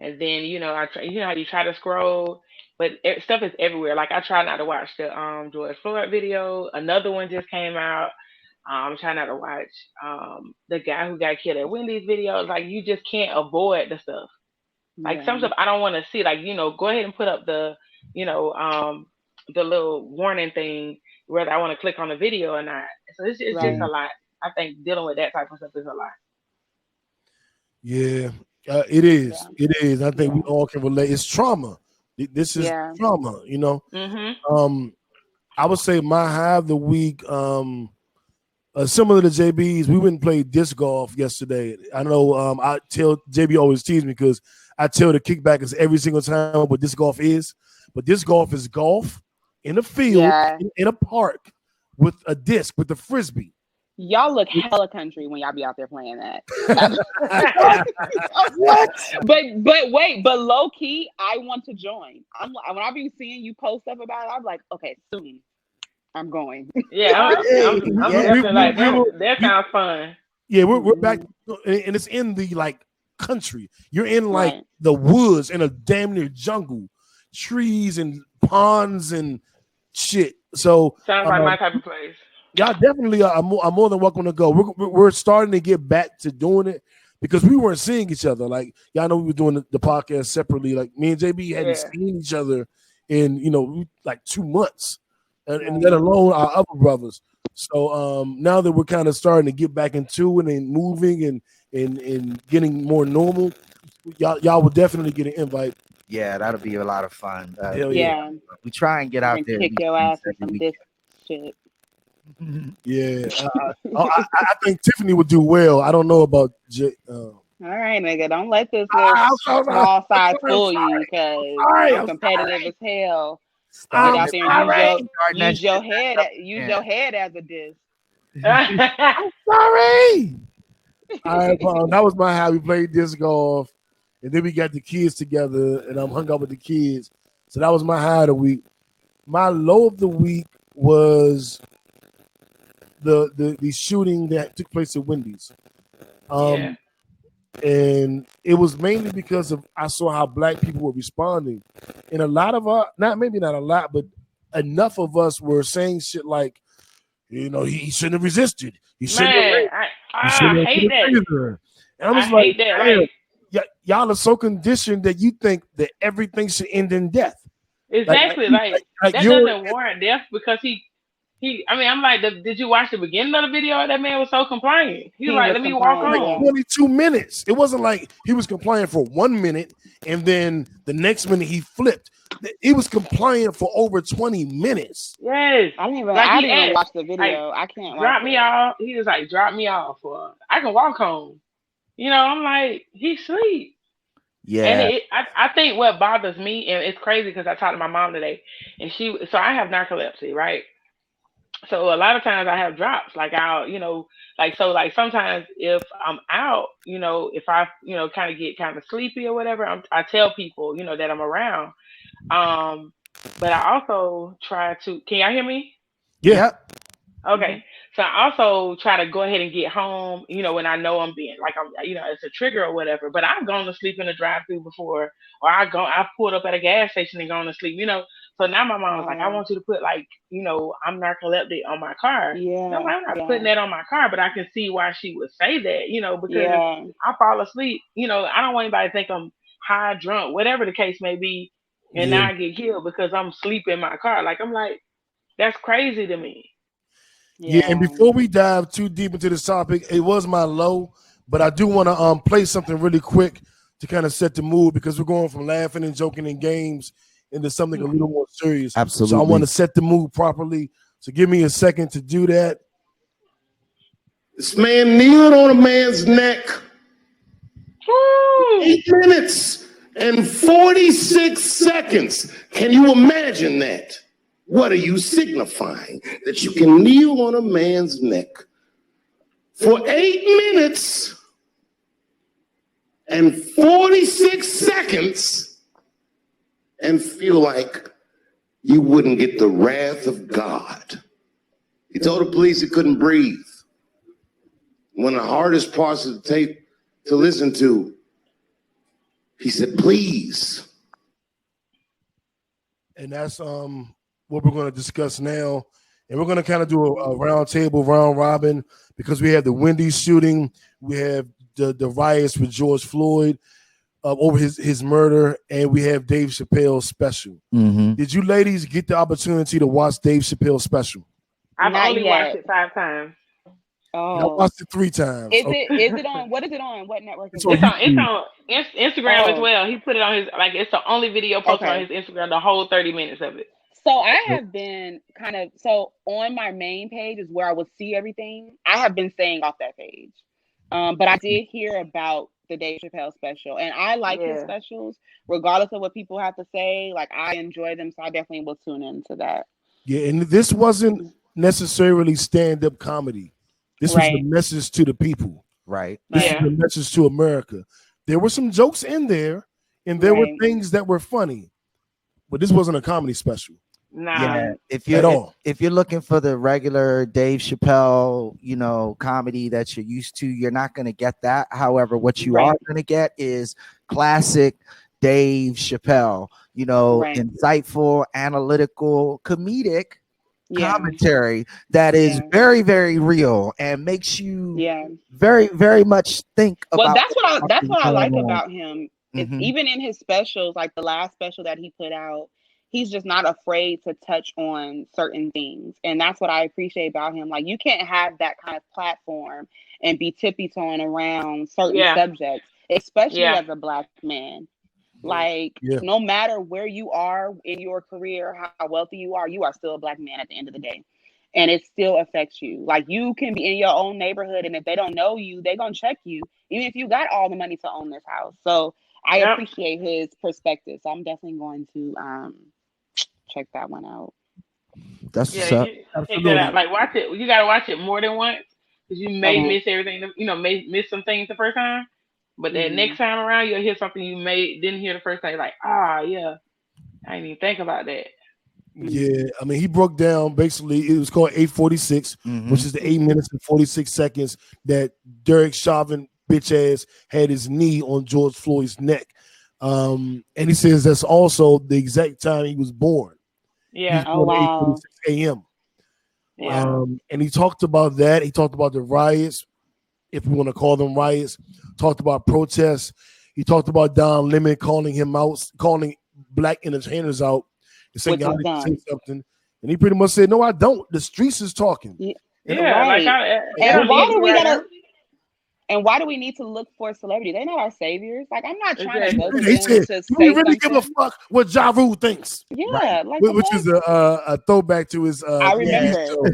And then I try, how you try to scroll, but stuff is everywhere. Like I try not to watch the George Floyd video. Another one just came out. I'm trying not to watch the guy who got killed at Wendy's video. Like you just can't avoid the stuff. Like some stuff I don't want to see. Like go ahead and put up the little warning thing whether I want to click on the video or not. So it's just a lot. I think dealing with that type of stuff is a lot. Yeah, it is. Yeah. It is. I think we all can relate. It's trauma. This is trauma. Mm-hmm. I would say my high of the week. Similar to JB's, we went and played disc golf yesterday. I know I tell JB always tease me because I tell the kickbackers every single time what disc golf is. But disc golf is golf in a field, in a park with a disc, with a frisbee. Y'all look hella country when y'all be out there playing that. What? But low key, I want to join. When I be seeing you post stuff about it, I'm like, okay, soon I'm going. Yeah, I'm definitely like that sounds fun. Yeah, we're back, and it's in the like country. You're in like the woods in a damn near jungle, trees and ponds and shit. So sounds like my type of place. Y'all definitely are more than welcome to go. We're starting to get back to doing it because we weren't seeing each other. Like y'all know we were doing the podcast separately. Like me and JB hadn't seen each other in like 2 months, and let alone our other brothers. So now that we're kind of starting to get back into it and moving and getting more normal, y'all will definitely get an invite. Yeah, that'll be a lot of fun. Hell yeah. We try and get out there. Kick your ass with some disc shit. Yeah, I think Tiffany would do well. I don't know about Jade. All right, nigga, don't let this small size fool you because I'm competitive as hell. Get out there and use your head as a disc. I'm sorry. All right, that was my hobby. We played disc golf, and then we got the kids together, and I'm hung out with the kids. So that was my high of the week. My low of the week was the shooting that took place at Wendy's. And it was mainly because of I saw how black people were responding. And a lot of not a lot, but enough of us were saying shit like, he shouldn't have resisted. He shouldn't have. I hate that. And I was like, y'all are so conditioned that you think that everything should end in death. Exactly. Like that doesn't warrant death because I'm like, did you watch the beginning of the video? That man was so compliant. He was like, let me walk on. Like 22 minutes. It wasn't like he was compliant for 1 minute and then the next minute he flipped. He was compliant for over 20 minutes. Yes. I didn't even watch the video. I can't drop me off. He was like, drop me off. I can walk home. I'm like, he's asleep. Yeah. And I think what bothers me, and it's crazy because I talked to my mom today, and so I have narcolepsy, right? So a lot of times I have drops, like sometimes if I'm out, if I, kind of get kind of sleepy or whatever, I tell people, that I'm around. But I also try to, can y'all hear me? Yeah. Okay. So I also try to go ahead and get home, when I know I'm being like, it's a trigger or whatever, but I've gone to sleep in a drive-thru before, or I've pulled up at a gas station and gone to sleep, So now my mom was like, I want you to put I'm narcoleptic on my car. Yeah. No, I'm not putting that on my car, but I can see why she would say that, because I fall asleep, I don't want anybody to think I'm high, drunk, whatever the case may be, and now I get killed because I'm sleeping in my car. Like, I'm like, that's crazy to me. Yeah, and before we dive too deep into this topic, it was my low, but I do want to play something really quick to kind of set the mood because we're going from laughing and joking and games into something a little more serious. Absolutely. So I want to set the mood properly. So give me a second to do that. This man kneeled on a man's neck. 8 minutes and 46 seconds. Can you imagine that? What are you signifying? That you can kneel on a man's neck for 8 minutes and 46 seconds and feel like you wouldn't get the wrath of God. He told the police he couldn't breathe. One of the hardest parts of the tape to listen to, he said, please. And that's what we're going to discuss now. And we're going to kind of do a round table, round robin, because we have the Wendy shooting. We have the riots with George Floyd over his murder. And we have Dave Chappelle's special. Mm-hmm. Did you ladies get the opportunity to watch Dave Chappelle's special? I've only watched it 5 times. Oh, I watched it 3 times. Is it on? What is it on? What network is it? It's on Instagram as well. He put it on his, it's the only video posted on his Instagram, the whole 30 minutes of it. So I have been on my main page is where I would see everything. I have been staying off that page. But I did hear about the Dave Chappelle special, and I like his Yeah. specials, regardless of what people have to say. Like, I enjoy them, so I definitely will tune into that. Yeah, and this wasn't necessarily stand-up comedy. This was the Right. message to the people. Right. This is Yeah. the message to America. There were some jokes in there, and there were Right. things that were funny, but this wasn't a comedy special Nah. Yeah, at all. if you're looking for the regular Dave Chappelle, comedy that you're used to, you're not going to get that. However, what you Right. are going to get is classic Dave Chappelle, Right. insightful, analytical, comedic Yeah. commentary that is Yeah. very, very real and makes you Yeah. very, very much think Well, about that's what I going like on. about him. Is Mhm. even in his specials, like the last special that he put out, he's just not afraid to touch on certain things. And that's what I appreciate about him. Like, you can't have that kind of platform and be tippy-toeing around certain Yeah. subjects, especially Yeah. as a Black man. Like, Yeah. no matter where you are in your career, how wealthy you are still a Black man at the end of the day. And it still affects you. Like, you can be in your own neighborhood, and if they don't know you, they're going to check you, even if you got all the money to own this house. So I Yep. appreciate his perspective. So I'm definitely going to check that one out. That's Yeah. what's up. You check that Absolutely. out. Like, watch it. You gotta watch it more than once because you may Okay. miss everything. May miss some things the first time, but then Mhm. next time around you'll hear something you may didn't hear the first time. You're like, yeah, I didn't even think about that. Yeah, I mean, he broke down basically. It was called 8:46, which Mhm. is the 8 minutes and 46 seconds that Derek Chauvin bitch ass had his knee on George Floyd's neck. And he says that's also the exact time he was born. He was Yeah. Oh, born at wow. 8:46 a.m. Yeah. And he talked about that. He talked about the riots, if we want to call them riots. Talked about protests. He talked about Don Lemon calling him out, calling Black entertainers out, and saying Which y'all is need to say dumb. something. And he pretty much said, "No, I don't. The streets is talking." Yeah, And Yeah. Like right. it And don't why need to do be we right gotta now. and why do we need to look for celebrity? They're not our saviors. Like, I'm not trying to go Exactly. to he them said, to "Do we say really give a something. fuck what Ja Rule thinks?" Right. Yeah, like, the Which fuck? is a throwback to his I TV Yeah. remember. show.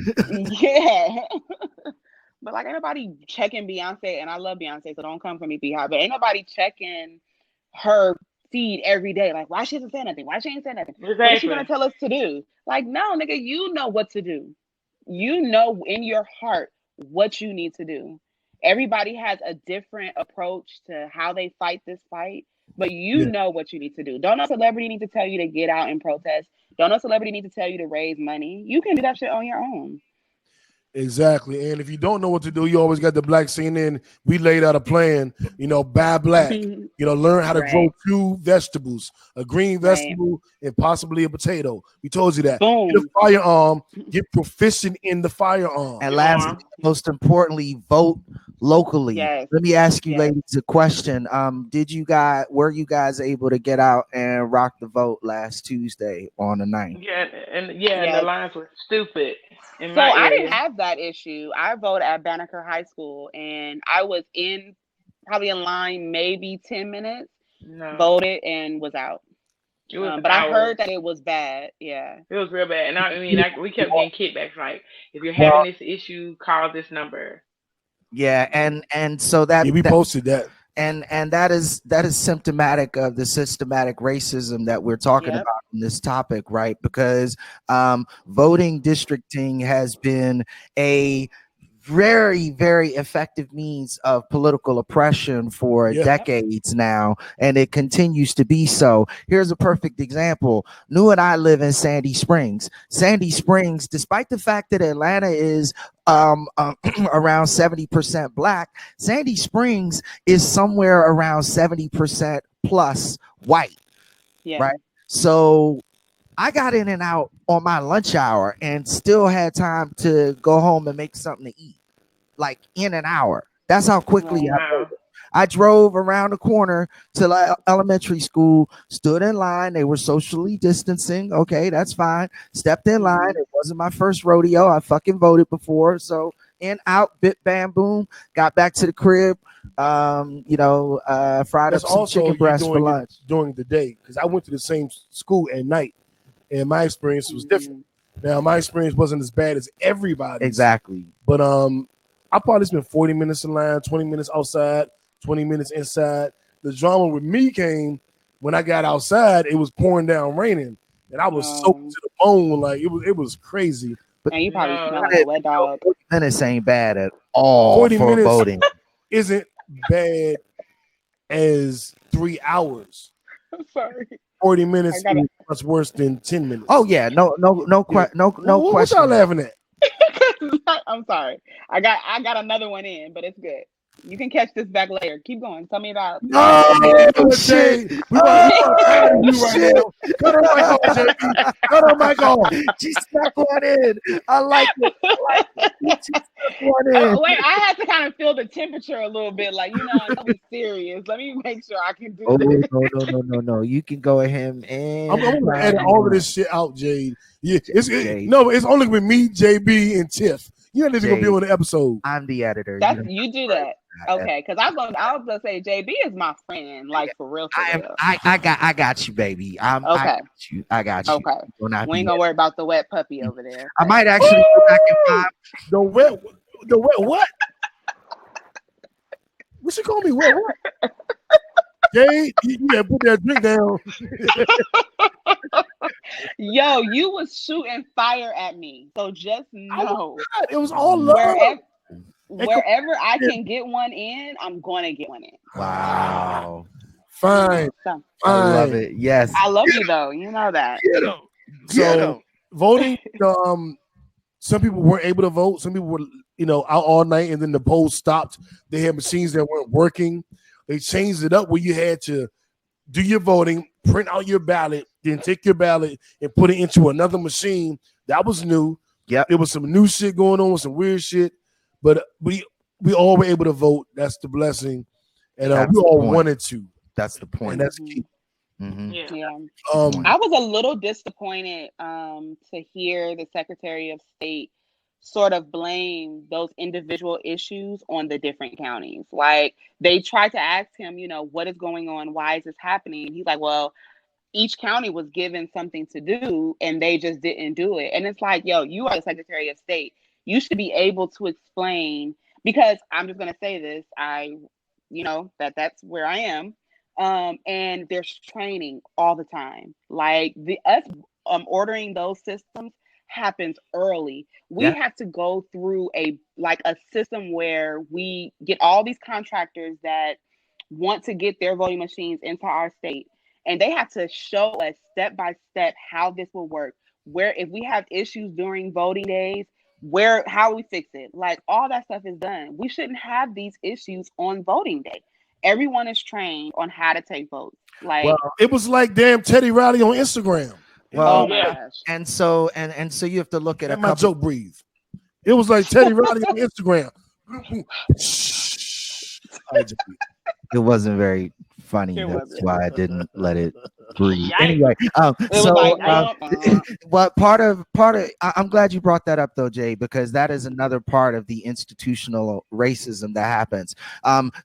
Yeah. But like, ain't nobody checking Beyonce, and I love Beyonce, so don't come for me, Beehive. But ain't nobody checking her feed every day. Like, why she hasn't said nothing? Why she ain't said nothing? What is she gonna Exactly. tell us to do? Like, no, nigga, you know what to do. You know in your heart what you need to do. Everybody has a different approach to how they fight this fight, but you Yeah, know what you need to do. Don't no celebrity need to tell you to get out and protest. Don't no celebrity need to tell you to raise money. You can do that shit on your own. exactly. And if you don't know what to do, you always got the Black CNN. We laid out a plan. Buy black. Learn how to grow Right, 2 vegetables, a green right. vegetable and possibly a potato. We told you that. Get a Boom. firearm. Get proficient in the firearm. And Your lastly, arm. most importantly, vote locally. Yes, Let me ask you, yes. ladies, a question. Were you guys able to get out and rock the vote last Tuesday on the 9th? And the Yes. lines were stupid in So my I didn't area. have that issue. I voted at Banneker High School, and I was probably in line maybe 10 minutes, No, voted, and was out. it was But I hours. heard that it was bad. Yeah. It was real bad, and we kept getting kickbacks. Like, if you're having Well, this issue, call this number. Yeah, and so that, yeah, we posted that. and that is symptomatic of the systematic racism that we're talking Yep. about in this topic, right? Because voting districting has been a very, very effective means of political oppression for Yeah. decades now, and it continues to be so. Here's a perfect example. New and I live in Sandy Springs. Sandy Springs, despite the fact that Atlanta is around 70% Black, Sandy Springs is somewhere around 70% plus white, Yeah. right? So I got in and out on my lunch hour and still had time to go home and make something to eat, like in an hour. That's how quickly Right. Wow. I drove around the corner to elementary school, stood in line. They were socially distancing. Okay, that's fine. Stepped in line. Mhm. It wasn't my first rodeo. I fucking voted before. So in, out, bit, bam, boom. Got back to the crib. Fried That's up some also chicken you breast for doing it lunch. during the day because I went to the same school at night. and my experience was different. Now, my experience wasn't as bad as everybody's. Exactly. But I probably spent 40 minutes in line, 20 minutes outside, 20 minutes inside. The drama with me came when I got outside. It was pouring down, raining, and I was soaked to the bone. Like it was crazy. And you probably No. smell like a wet dog. 40 minutes ain't bad at all 40 for minutes voting. isn't bad as 3 hours. I'm sorry. 40 minutes is much worse than 10 minutes. Oh yeah, no What question. y'all laughing at? I'm sorry. I got another one in, but it's good. You can catch this back later. Keep going. Tell me about. Oh shit! We want you right now. Cut her mic off, JP. Cut her mic off. She stuck one in. I like it. She stuck one in. Wait, I had to kind of feel the temperature a little bit. Like, I know he's serious. Let me make sure I can do this. No. You can go ahead and I'm gonna edit all of this shit out, Jade. Yeah, it's Jade. no, it's only with me, JB, and Tiff. You're not even gonna be on the episode. I'm the editor. You do that. Okay, because I was gonna say JB is my friend, like for real. I got you, baby. Okay. I got you. Okay. We ain't gonna worry about the wet puppy over there. I might actually go back and find the wet what? What you call me? Wet what? Jade, you gotta put that drink down. Yo, you was shooting fire at me, so just know it was all love. Wherever I can get one in, I'm going to get one in. Wow. Fine. I love it. Yes. I love you though. You know that. So voting, some people weren't able to vote. Some people were, out all night, and then the polls stopped. They had machines that weren't working. They changed it up where you had to do your voting, print out your ballot, then take your ballot and put it into another machine. That was new. Yeah. There was some new shit going on with some weird shit. But we all were able to vote. That's the blessing, and we all wanted to. That's the point. And that's key. Mm-hmm. Yeah. I was a little disappointed to hear the Secretary of State sort of blame those individual issues on the different counties. Like they tried to ask him, what is going on? Why is this happening? He's like, well, each county was given something to do, and they just didn't do it. And it's like, yo, you are the Secretary of State. You should be able to explain, because I'm just going to say this. That's where I am. And there's training all the time. Like us ordering those systems happens early. We have to go through a system where we get all these contractors that want to get their voting machines into our state. And they have to show us step by step how this will work. Where if we have issues during voting days, how we fix it. Like all that stuff is done. We shouldn't have these issues on voting day. Everyone is trained on how to take votes. Like it was like damn Teddy Riley on Instagram. Well, oh my gosh. And so you have to look at my joke breathe. It was like Teddy Riley on Instagram. It wasn't very funny. That's why I didn't let it breathe. Yikes. Anyway, what part of I'm glad you brought that up though, Jay, because that is another part of the institutional racism that happens.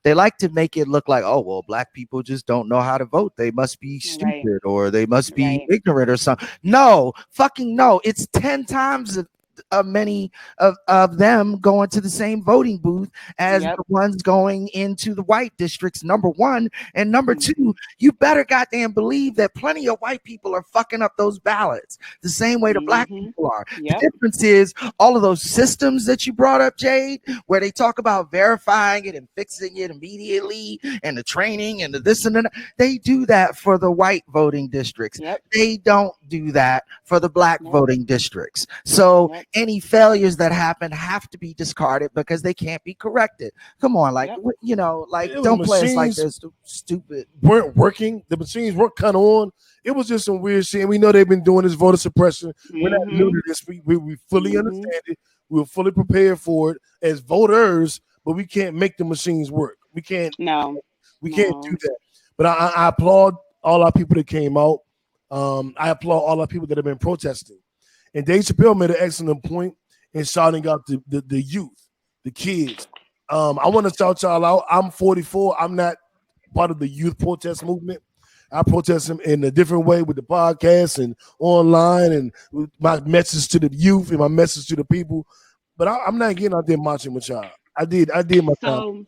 They like to make it look like, oh well, black people just don't know how to vote. They must be stupid or they must be ignorant or something. No, fucking no. It's 10 times many of them going to the same voting booth as the ones going into the white districts, number one. And number two, you better goddamn believe that plenty of white people are fucking up those ballots the same way the black people are. The difference is all of those systems that you brought up, Jade, where they talk about verifying it and fixing it immediately and the training and the this and that, they do that for the white voting districts. They don't do that for the black voting districts. So any failures that happen have to be discarded because they can't be corrected. Come on, don't play us like this. Stupid. Weren't working. The machines weren't cut on. It was just some weird shit. And we know they've been doing this voter suppression. We're not new to this. We fully understand it. We're fully prepared for it as voters, but we can't make the machines work. We can't. We can't do that. But I applaud all our people that came out. I applaud all our people that have been protesting. And Dave Chappelle made an excellent point in shouting out the youth, the kids. I want to shout y'all out. I'm 44. I'm not part of the youth protest movement. I protest in a different way with the podcast and online and with my message to the youth and my message to the people. But I'm not getting out there marching with y'all. I did my job. So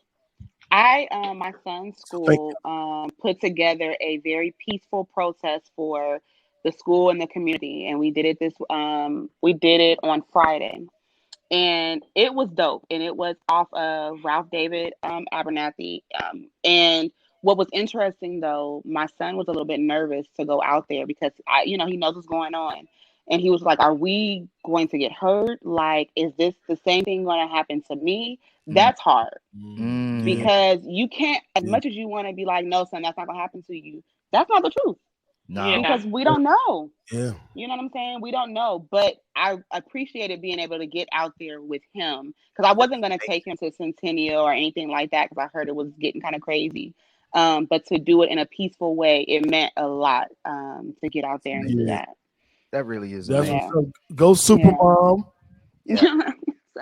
my son's So thank school put together a very peaceful protest for the school and the community, and we did it on Friday, and it was dope, and it was off of Ralph David Abernathy, and what was interesting though, my son was a little bit nervous to go out there because he knows what's going on, and he was like, "Are we going to get hurt? Like, is this the same thing going to happen to me?" That's hard you. Yeah, because you can't, as yeah, much as you want to be like, no, son, that's not gonna happen to you. That's not the truth No. Yeah. because we don't know. yeah. You know what I'm saying? We don't know. But I appreciated being able to get out there with him because I wasn't gonna take him to Centennial or anything like that because I heard it was getting kind of crazy. But to do it in a peaceful way, it meant a lot to get out there and do Yeah. that. That really is That's amazing. what's up. Go Yeah. Supermom. Yeah.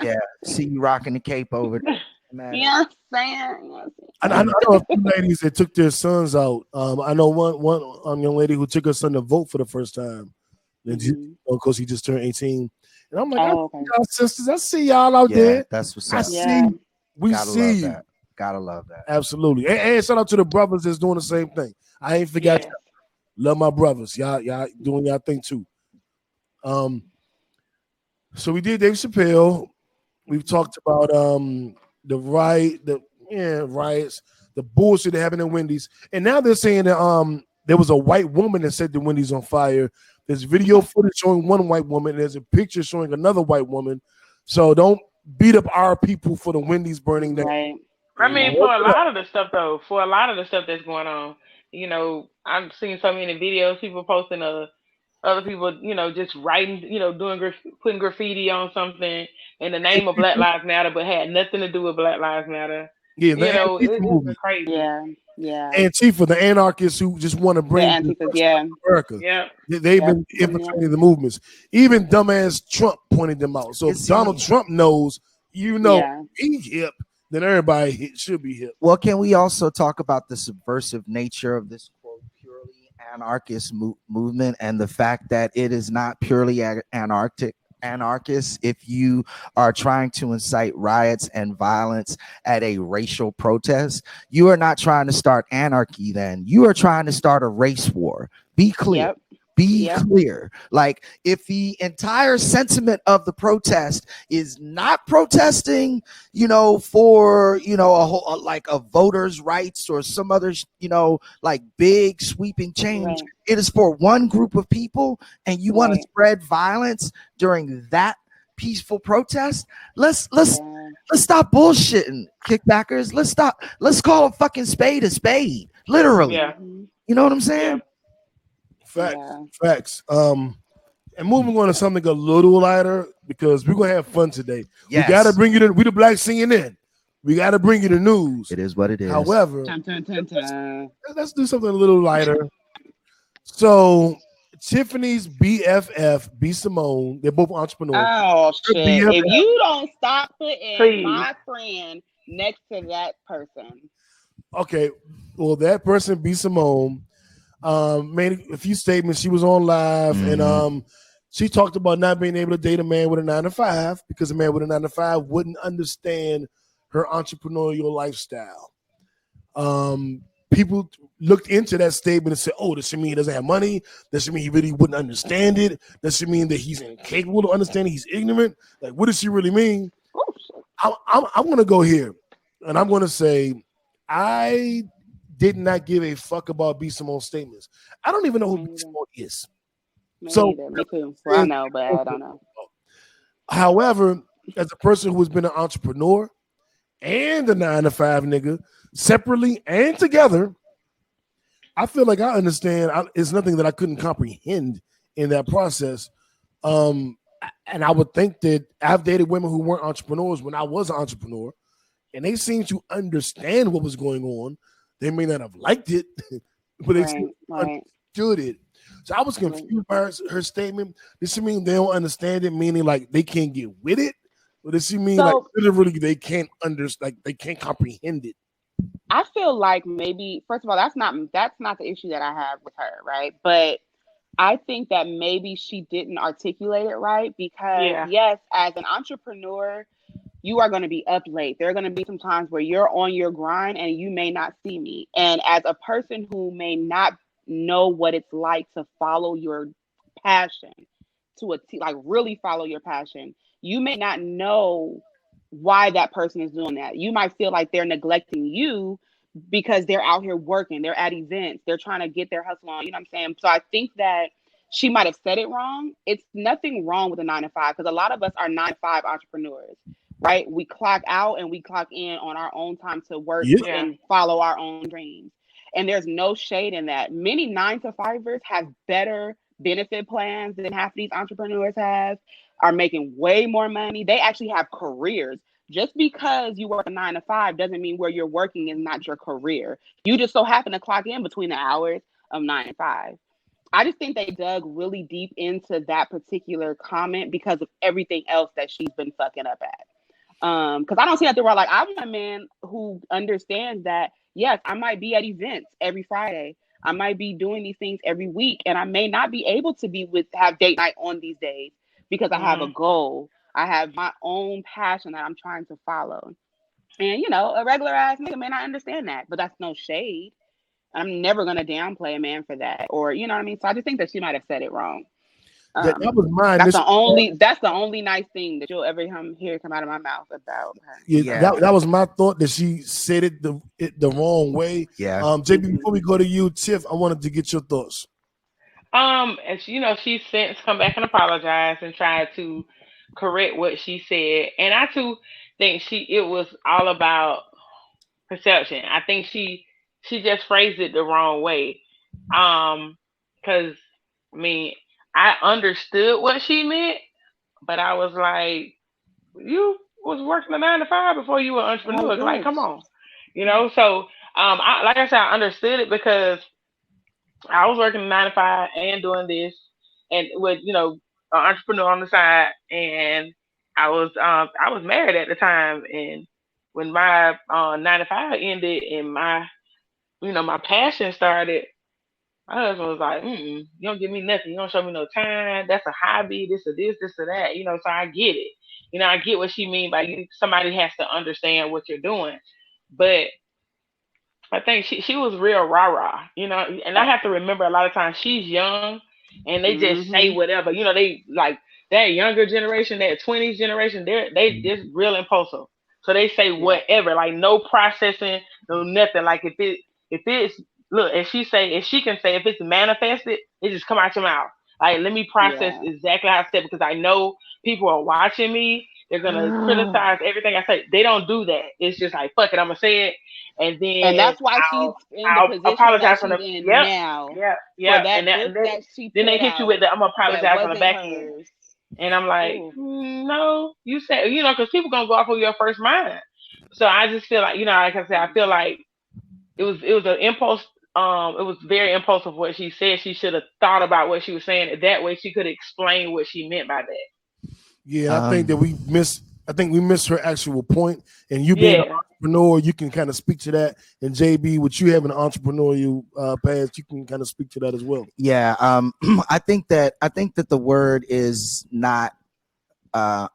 Yeah. See you rocking the cape over there. Man. You know what I'm saying? You know what I'm saying? I know a few ladies that took their sons out. I know one young lady who took her son to vote for the first time. Mhm. Because he just turned 18. And I'm like, I Oh, see okay. y'all sisters. I see y'all out Yeah, there. that's what's I up. see. Yeah. We Gotta see love you. that. Gotta love that. Absolutely. And shout out to the brothers that's doing the same thing. I ain't forgot. Yes. Love my brothers. Y'all doing y'all thing too. So we did Dave Chappelle. We've talked about riots, the bullshit that happened in Wendy's, and now they're saying that there was a white woman that set the Wendy's on fire. There's video footage showing one white woman. And there's a picture showing another white woman. So don't beat up our people for the Wendy's burning down. Right. I mean, Yeah. for a lot of the stuff though, for a lot of the stuff that's going on, I've seen so many videos, people posting other people, just writing, putting graffiti on something in the name of Black Lives Matter, but had nothing to do with Black Lives Matter. Yeah, the Antifa It's movement. crazy. Yeah. Yeah. Antifa, the anarchists who just want to The bring Antifas. Yeah. America. Yeah. They've Yep. been infiltrating the movements. Even dumbass Trump pointed them out. So if It's Donald me. Trump knows, Yeah. he's hip, then everybody should be hip. Well, can we also talk about the subversive nature of this quote purely anarchist movement and the fact that it is not purely anarchist if you are trying to incite riots and violence at a racial protest? You are not trying to start anarchy, then you are trying to start a race war. Be clear. Yep. Be Yep. clear. Like, if the entire sentiment of the protest is not protesting, for a whole like a voters' rights or some other, like big sweeping change, Right. it is for one group of people, and you want to Right. spread violence during that peaceful protest. Let's Yeah. stop bullshitting, kickbackers. Let's call a fucking spade a spade. Literally. Yeah. Mhm. You know what I'm saying? Facts. Yeah. Facts. And moving on to something a little lighter because we're gonna have fun today. Yes. We gotta bring you we the black CNN. We gotta bring you the news. It is what it is. However, Dun, dun, dun, dun. let's do something a little lighter. So Tiffany's BFF, B Simone, they're both entrepreneurs. Oh shit! BFF. If you don't stop putting Please. my friend next to that person, Okay, well, that person, B Simone, made a few statements. She was on live and she talked about not being able to date a man with a 9-to-5 because a man with a 9-to-5 wouldn't understand her entrepreneurial lifestyle. People looked into that statement and said, "Oh, does she mean he doesn't have money? Does she mean he really wouldn't understand it? Does she mean that he's incapable of understanding? He's ignorant? Like, what does she really mean?" oh shit! I'm going to go here, and I'm going to say I did not give a fuck about B Simone's statements. I don't even know who Me B neither. Simone is. Me So- neither. Me too. Well, I know, but I don't know. However, as a person who has been an entrepreneur and a 9-to-5 nigga, separately and together, I feel like I understand. It's nothing that I couldn't comprehend in that process. And I would think that I've dated women who weren't entrepreneurs when I was an entrepreneur, and they seemed to understand what was going on. They may not have liked it, but they Right. Right. understood it. So I was confused by her statement. Does she mean they don't understand it, meaning like they can't get with it? Or does she mean like So- literally they can't understand, like they can't comprehend it? I feel like maybe first of all, that's not the issue that I have with her, right? But I think that maybe she didn't articulate it right because Yeah. yes, as an entrepreneur, you are going to be up late. There are going to be some times where you're on your grind and you may not see me. And as a person who may not know what it's like to follow your passion to a like really follow your passion, you may not know why that person is doing that. You might feel like they're neglecting you because they're out here working, they're at events, they're trying to get their hustle on. You know what I'm saying? So I think that she might have said it wrong. It's nothing wrong with a 9 to 5 because a lot of us are 9 to 5 entrepreneurs, right? We clock out and we clock in on our own time to work Yeah. Yeah. and follow our own dreams. And there's no shade in that. Many 9 to 5ers have better benefit plans than half of these entrepreneurs have, are making way more money. They actually have careers. Just because you work a 9 to 5 doesn't mean where you're working is not your career. You just so happen to clock in between the hours of 9 to 5. I just think they dug really deep into that particular comment because of everything else that she's been fucking up at. Because I don't see nothing wrong. Like I want a man who understands that yes, I might be at events every Friday. I might be doing these things every week, and I may not be able to be with have date night on these days because I have a Hmm. goal. I have my own passion that I'm trying to follow. And a regular ass nigga may not understand that, but that's no shade. I'm never gonna downplay a man for that, or you know what I mean. So I just think that she might have said it wrong. That was my That's the initial thought. only that's the only nice thing that you'll ever hear come out of my mouth about her. Yeah, Yeah. that was my thought that she said it the wrong way. Yeah. JB, before we go to you, Tiff, I wanted to get your thoughts. And she's since come back and apologized and tried to correct what she said. And I too think it was all about perception. I think she just phrased it the wrong way. Because I mean, I understood what she meant, but I was like, you was working a 9 to 5 before you were an Like, entrepreneur. Like, come bitch. on, So like I said, I understood it because I was working a 9 to 5 and doing this, and with an entrepreneur on the side, and I was married at the time, and when my 9 to 5 ended and my passion started, my husband was like, mm, you don't give me nothing. You don't show me no time. That's a hobby. This or this, this or that. So I get it. I get what she mean by somebody has to understand what you're doing. But I think she was real rah rah, and I have to remember a lot of times she's young and they just say Mm-hmm. whatever, they like that younger generation, that 20s generation, they just real impulsive. So they say Yeah. whatever, like no processing, no nothing. Like if it's look, if she can say if it's manifested, it just come out your mouth. Like let me process Yeah. exactly how I said because I know people are watching me. They're gonna criticize everything I say. They don't do that. It's just like fuck it, I'm gonna say it and And then that's why she's I'll in the I'll position that apologize on she's the in yep, now yep, for yep, that book and then, that she then they put hit you with out the I'm gonna that apologize on the wasn't back end, hers. and I'm like, Ooh. no, you said because people gonna go off of your first mind. So I just feel like like I said, I feel like it was an impulse. It was very impulsive what she said. She should have thought about what she was saying. That way, she could explain what she meant by that. Yeah, I think that Um, we missed her actual point. And you being an Yeah, entrepreneur, you can kind of speak to that. And JB, with you having an entrepreneurial past, you can kind of speak to that as well. yeah. I think that the word is not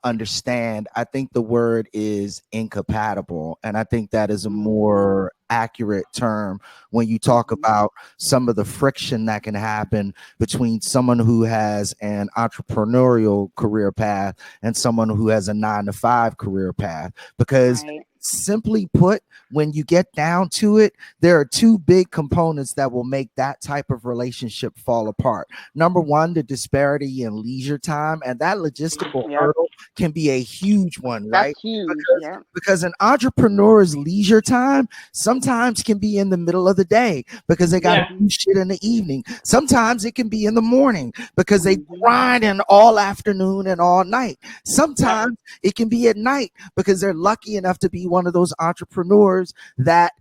understand. I think the word is incompatible, and I think that is a Mm-hmm. more accurate term when you talk Mm-hmm. about some of the friction that can happen between someone who has an entrepreneurial career path and someone who has a 9 to 5 career path, because Right. simply put, when you get down to it, there are two big components that will make that type of relationship fall apart. Number one, the disparity in leisure time, and that logistical Yep. hurdle can be a huge one, That's right? huge. Because Yep. because an entrepreneur's leisure time sometimes can be in the middle of the day because they got to yeah, Mm-hmm. do shit in the evening. Sometimes it can be in the morning because they Mm-hmm. grinding all afternoon and all night. right, Sometimes it can be at night because they're lucky enough to be one of those entrepreneurs that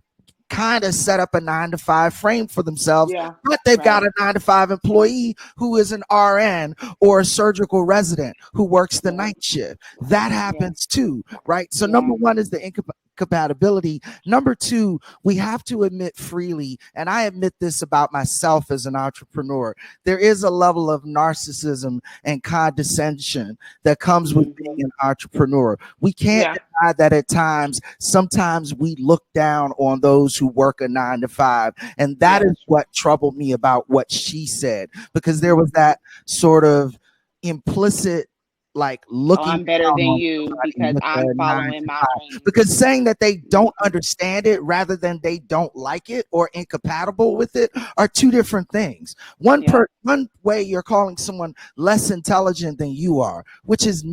kind of set up a 9 to 5 frame for themselves, yeah, but they've got Right. a 9 to 5 employee who is an RN or a surgical resident who works the Yep. night shift. That Yeah. happens too, right? So Yeah. number one is the incompatibility. Number two, we have to admit freely, and I admit this about myself as an entrepreneur, there is a level of narcissism and condescension that comes with being an entrepreneur. We can't deny that at times, sometimes we look down on those who work a 9 to 5. And that is what troubled me about what she said, because there was that sort of implicit, like, looking I'm better down than on you somebody because with I'm their 9 following to my 5. dreams. Because saying that they don't understand it rather than they don't like it or incompatible with it are two different things. One way you're calling someone less intelligent than you are, which is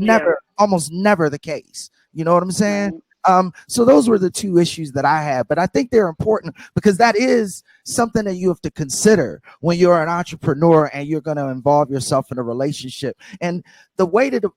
almost never the case. You know what I'm saying? Right. So those were the two issues that I had, but I think they're important because that is something that you have to consider when you're an entrepreneur and you're going to involve yourself in a relationship. And the way to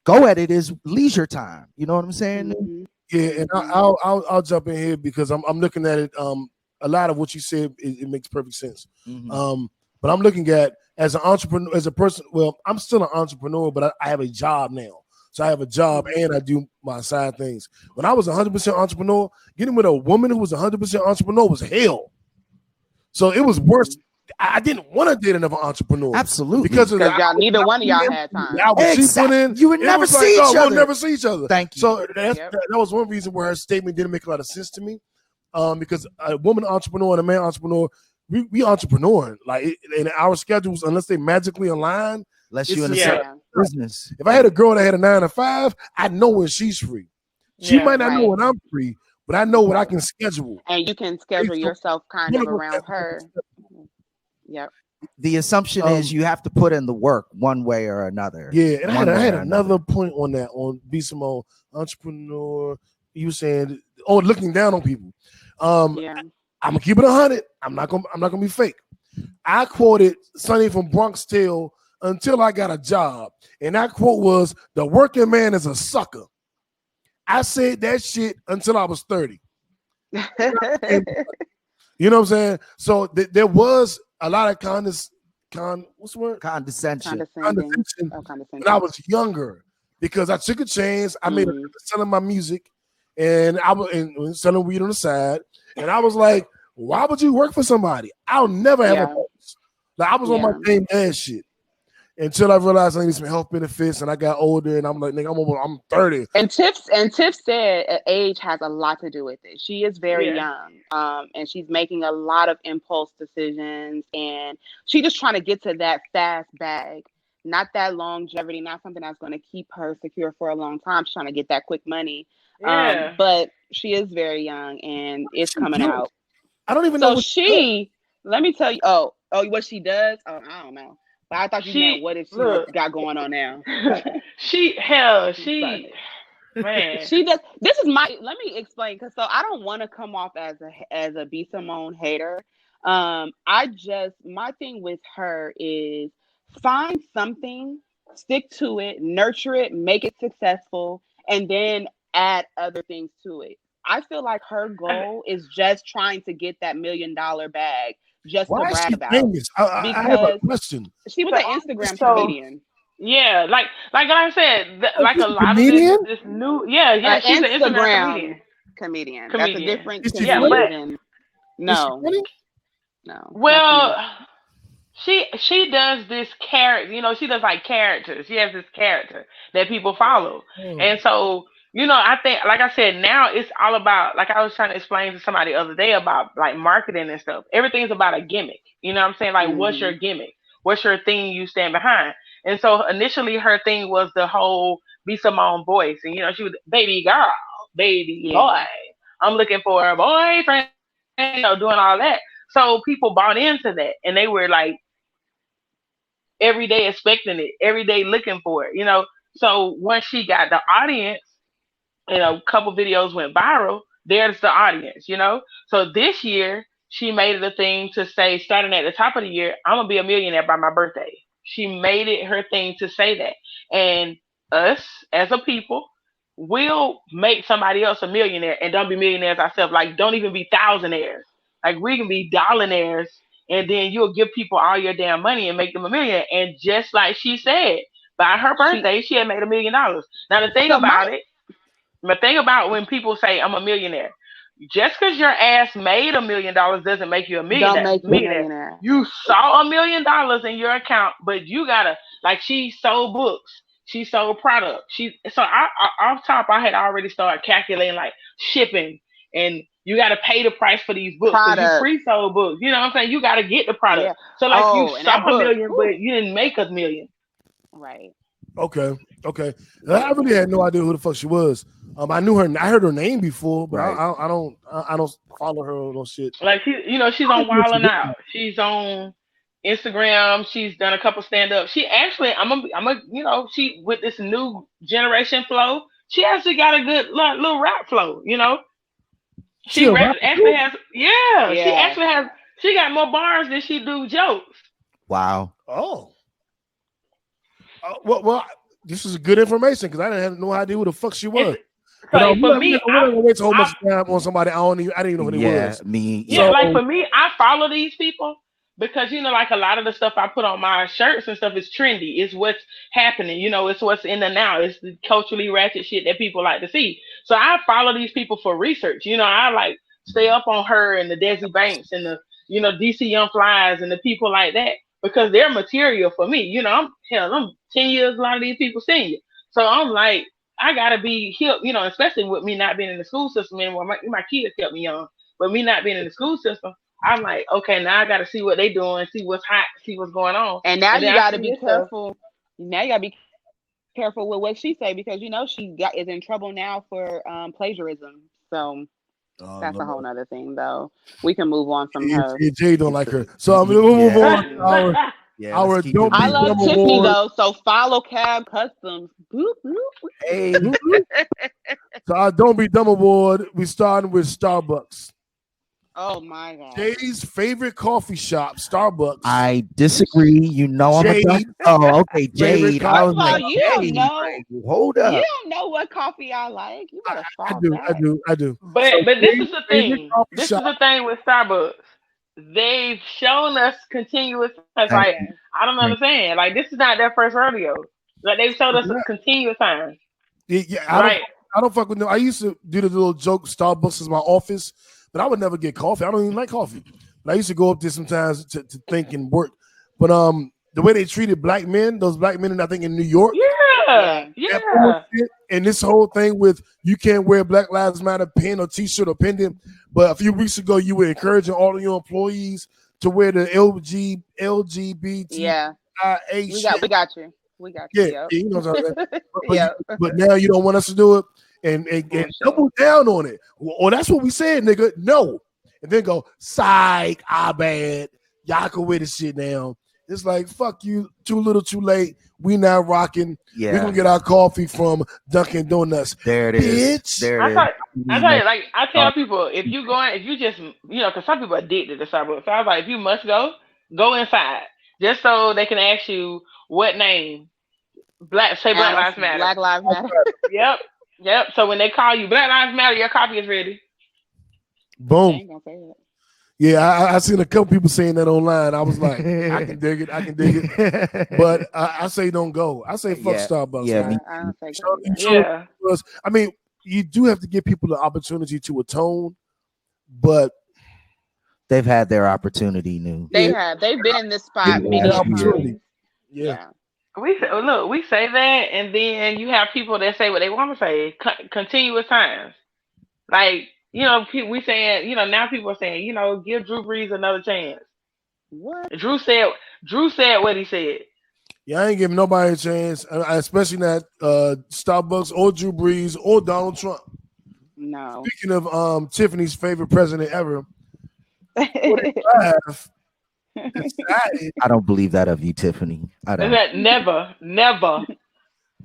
go at it is leisure time. You know what I'm saying? Yeah, and I'll jump in here because I'm looking at it. A lot of what you said it makes perfect sense. But I'm looking at as an entrepreneur, as a person. Well, I'm still an entrepreneur, but I have a job now. So I have a job and I do my side things. When I was 100% entrepreneur, getting with a woman who was 100% entrepreneur was hell. So it was worse. I didn't want to date another entrepreneur. Absolutely. Because y'all, neither one of y'all had time. You would never see each other. We'll never see each other. Thank you. So that was one reason where her statement didn't make a lot of sense to me. Because a woman entrepreneur and a man entrepreneur, we entrepreneur. Like in our schedules, unless they magically align, unless you in a business. If I had a girl that had a 9 to 5, I know when she's free. She might not know when I'm free, but I know what I can schedule. And you can schedule yourself kind of around her. Yep. The assumption is you have to put in the work one way or another. Yeah, and I had another point on that, on B. Simone, entrepreneur. You were saying, looking down on people. I'm gonna keep it 100. I'm not gonna be fake. I quoted Sonny from Bronx Tale until I got a job, and that quote was, "The working man is a sucker." I said that shit until I was 30. You know what I'm saying? So there was a lot of what's the word? Condescension. When I was younger, because I took a chance. I made a selling my music, and I was selling weed on the side, and I was like, "Why would you work for somebody? I'll never have a boss." Like I was on my damn ass shit until I realized I need some health benefits, and I got older, and I'm like, "Nigga, I'm 30." And Tiff said age has a lot to do with it. She is very young, and she's making a lot of impulse decisions, and she's just trying to get to that fast bag, not that longevity, not something that's going to keep her secure for a long time. She's trying to get that quick money. But she is very young, and it's coming out. I don't even know. So let me tell you. Oh, what she does? Oh, I don't know. But I thought you meant what got going on now. She man. She does. This is let me explain, because so I don't want to come off as a B. Simone hater. My thing with her is find something, stick to it, nurture it, make it successful, and then add other things to it. I feel like her goal is just trying to get that $1 million bag, just to brag about. Famous? I have a question. She was an Instagram comedian. Yeah, like I said, like a lot of this new, she's an Instagram comedian. That's a different comedian. No. Well, she does this character. She does like characters. She has this character that people follow, and so. I think, like I said, now it's all about, like I was trying to explain to somebody the other day about like marketing and stuff. Everything's about a gimmick. You know what I'm saying? Like, what's your gimmick? What's your thing you stand behind? And so initially her thing was the whole be Simone voice. And, she was baby girl, baby boy. I'm looking for a boyfriend, doing all that. So people bought into that, and they were like every day expecting it, every day looking for it, So once she got the audience, a couple videos went viral, there's the audience, So this year, she made it a thing to say, starting at the top of the year, I'm going to be a millionaire by my birthday. She made it her thing to say that. And us, as a people, will make somebody else a millionaire and don't be millionaires ourselves. Like, don't even be thousandaires. Like, we can be dollionaires, and then you'll give people all your damn money and make them a millionaire. And just like she said, by her birthday, she had made $1 million. Now, the thing about it, The thing about when people say I'm a millionaire, just because your ass made $1 million doesn't make you a Don't millionaire. make you a millionaire. You saw $1 million in your account, but you gotta like she sold books, she sold products. Off top I had already started calculating like shipping and you gotta pay the price for these books because you Product. pre-sold books. You know what I'm saying? You gotta get the product. Yeah. So like you Oh, and that saw $1 book. million, Whew. but you didn't make $1 million. Right. Okay. I really had no idea who the fuck she was. I knew her. I heard her name before, but Right. I don't follow her or no shit. Like she's on Wild 'N Out. She's on Instagram. She's done a couple stand ups. She actually, she with this new generation flow. She actually got a good little rap flow. She a rapper actually too? has. Yeah, she Yeah. actually has. She got more bars than she do jokes. Wow. Oh. Well, this is good information because I didn't have no idea who the fuck she was. But For me, I'm not gonna waste a whole much time on somebody I didn't even know who they was. Like for me, I follow these people because like a lot of the stuff I put on my shirts and stuff is trendy. It's what's happening. It's what's in the now. It's the culturally ratchet shit that people like to see. So I follow these people for research. I like stay up on her and the Desi Banks and the DC Young Flies and the people like that because they're material for me. I'm 10 years a lot of these people senior. So I'm like, I gotta be hip, especially with me not being in the school system anymore. My kids kept me young, but me not being in the school system, I'm like, okay, now I gotta see what they doing, see what's hot, see what's going on. And now you gotta be careful. Now you gotta be careful with what she say because she is in trouble now for plagiarism. So that's a whole nother thing, though. We can move on from her. Jade don't like her, so we'll move on. Our don't I love Tiffany though, so follow Caabcustom. Boop, boop. Hey. So our Don't Be Dumb award, we starting with Starbucks. Oh my god. Jade's favorite coffee shop, Starbucks. I disagree. I'm a dumb. Oh, okay, Jade. I was like, you don't know. Hold up. You don't know what coffee I like. You better I do. But this is the thing. This is the thing with Starbucks. They've shown us continuous. Like I don't understand. Like this is not their first rodeo. Like they've showed us continuous signs. Yeah, I don't fuck with them. I used to do the little joke. Starbucks is my office, but I would never get coffee. I don't even like coffee. But I used to go up there sometimes to think and work. But the way they treated black men, those black men, I think in New York. Yeah. And this whole thing with you can't wear Black Lives Matter pin or T-shirt or pendant. But a few weeks ago, you were encouraging all of your employees to wear the LGBT. Yeah. We got you. Yeah, you know what I'm saying. But now you don't want us to do it and double down on it. Or that's what we said, nigga. No. And then go, psych, I bad. Y'all can wear this shit now. It's like, fuck you, too little, too late. We not rocking. Yeah. We're going to get our coffee from Dunkin' Donuts. There it is. Bitch. There it is. I tell you, like, I tell people, if you just, because some people are addicted to Starbucks. So I was like, if you must go inside. Just so they can ask you what name. Black Lives Matter. Black Lives Matter. Yep. So when they call you Black Lives Matter, your coffee is ready. Boom. Yeah, I seen a couple people saying that online. I was like, I can dig it. But I say don't go. I say fuck Starbucks. Yeah. I mean, you do have to give people the opportunity to atone, but they've had their opportunity. They've been in this spot many times. Yeah. We say that, and then you have people that say what they want to say. Continuous times, like we saying, now people are saying, give Drew Brees another chance. What? Drew said what he said. Yeah, I ain't giving nobody a chance, especially not Starbucks or Drew Brees or Donald Trump. No. Speaking of Tiffany's favorite president ever, 45 decided. I don't believe that of you, Tiffany. I don't. Never.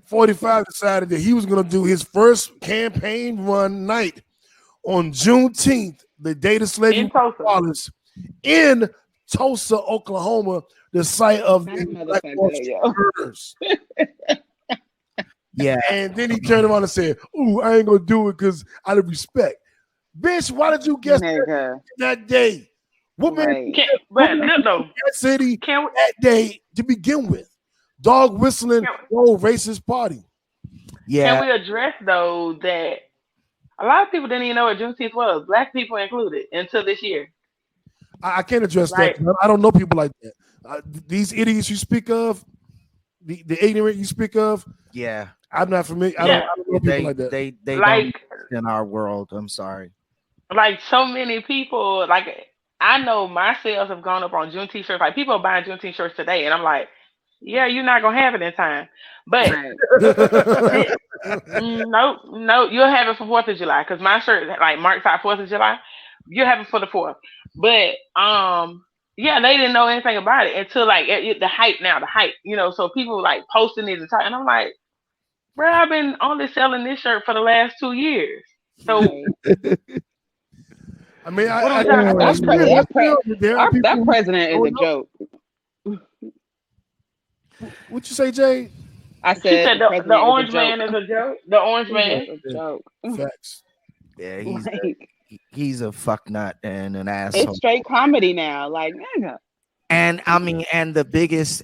45 decided that he was going to do his first campaign run night on Juneteenth, the day the slavery was abolished, in Tulsa, Oklahoma, the site of the Black Wall Street murders. Yeah. And then he turned around and said, "Ooh, I ain't going to do it because out of respect." Bitch, why did you guess that day? What made that city that day to begin with? Dog whistling, old racist party. Yeah. Can we address though that A lot of people didn't even know what Juneteenth was, black people included, until this year. I can't address that. Like, 'Cause I don't know people like that. These idiots you speak of, the ignorant you speak of, Yeah, I'm not familiar. I yeah, don't know people like that. they don't like, exist in our world. I'm sorry. like so many people. Like, I know my sales have gone up on Juneteenth shirts. Like, people are buying Juneteenth shirts today, and I'm like, yeah, you're not gonna have it in time. But Right. no, you'll have it for 4th of July because my shirt like marks out 4th of July. You'll have it for the 4th. But yeah, they didn't know anything about it until like the hype now, the hype, so people like posting it and I'm like, bro, I've been only selling this shirt for the last 2 years. So Right. I mean, what are we talking about? That's there are people that president is a joke. What you say, Jay? I She said said the the president orange is a joke. man is a joke. The orange man. He's a joke. Facts. Yeah, Like, he's a fuck nut and an asshole. it's straight comedy now. Like, nigga. And I mean, and the biggest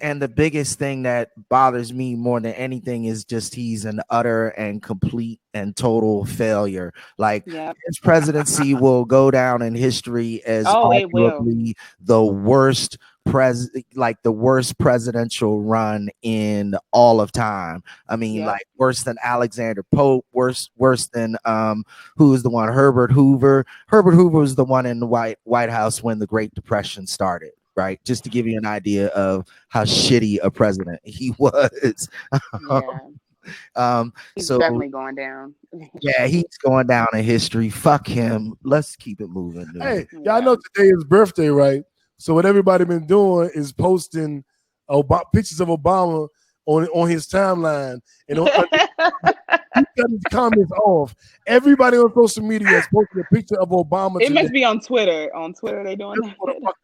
thing that bothers me more than anything is just he's an utter and complete and total failure. Like Yep. his presidency will go down in history as It will. arguably the worst the worst presidential run in all of time. I mean, Yep. like worse than Alexander Pope, worse than who was the one? Herbert Hoover. Herbert Hoover was the one in the White House when the Great Depression started. Right, just to give you an idea of how shitty a president he was. Yeah. He's So definitely going down. yeah, he's going down in history. Fuck him. Let's keep it moving. Dude. Hey, y'all know today is birthday, right? So what everybody been doing is posting pictures of Obama on his timeline and on his comments off. Everybody on social media is posting a picture of Obama. It today. must be on Twitter. On Twitter, they doing that.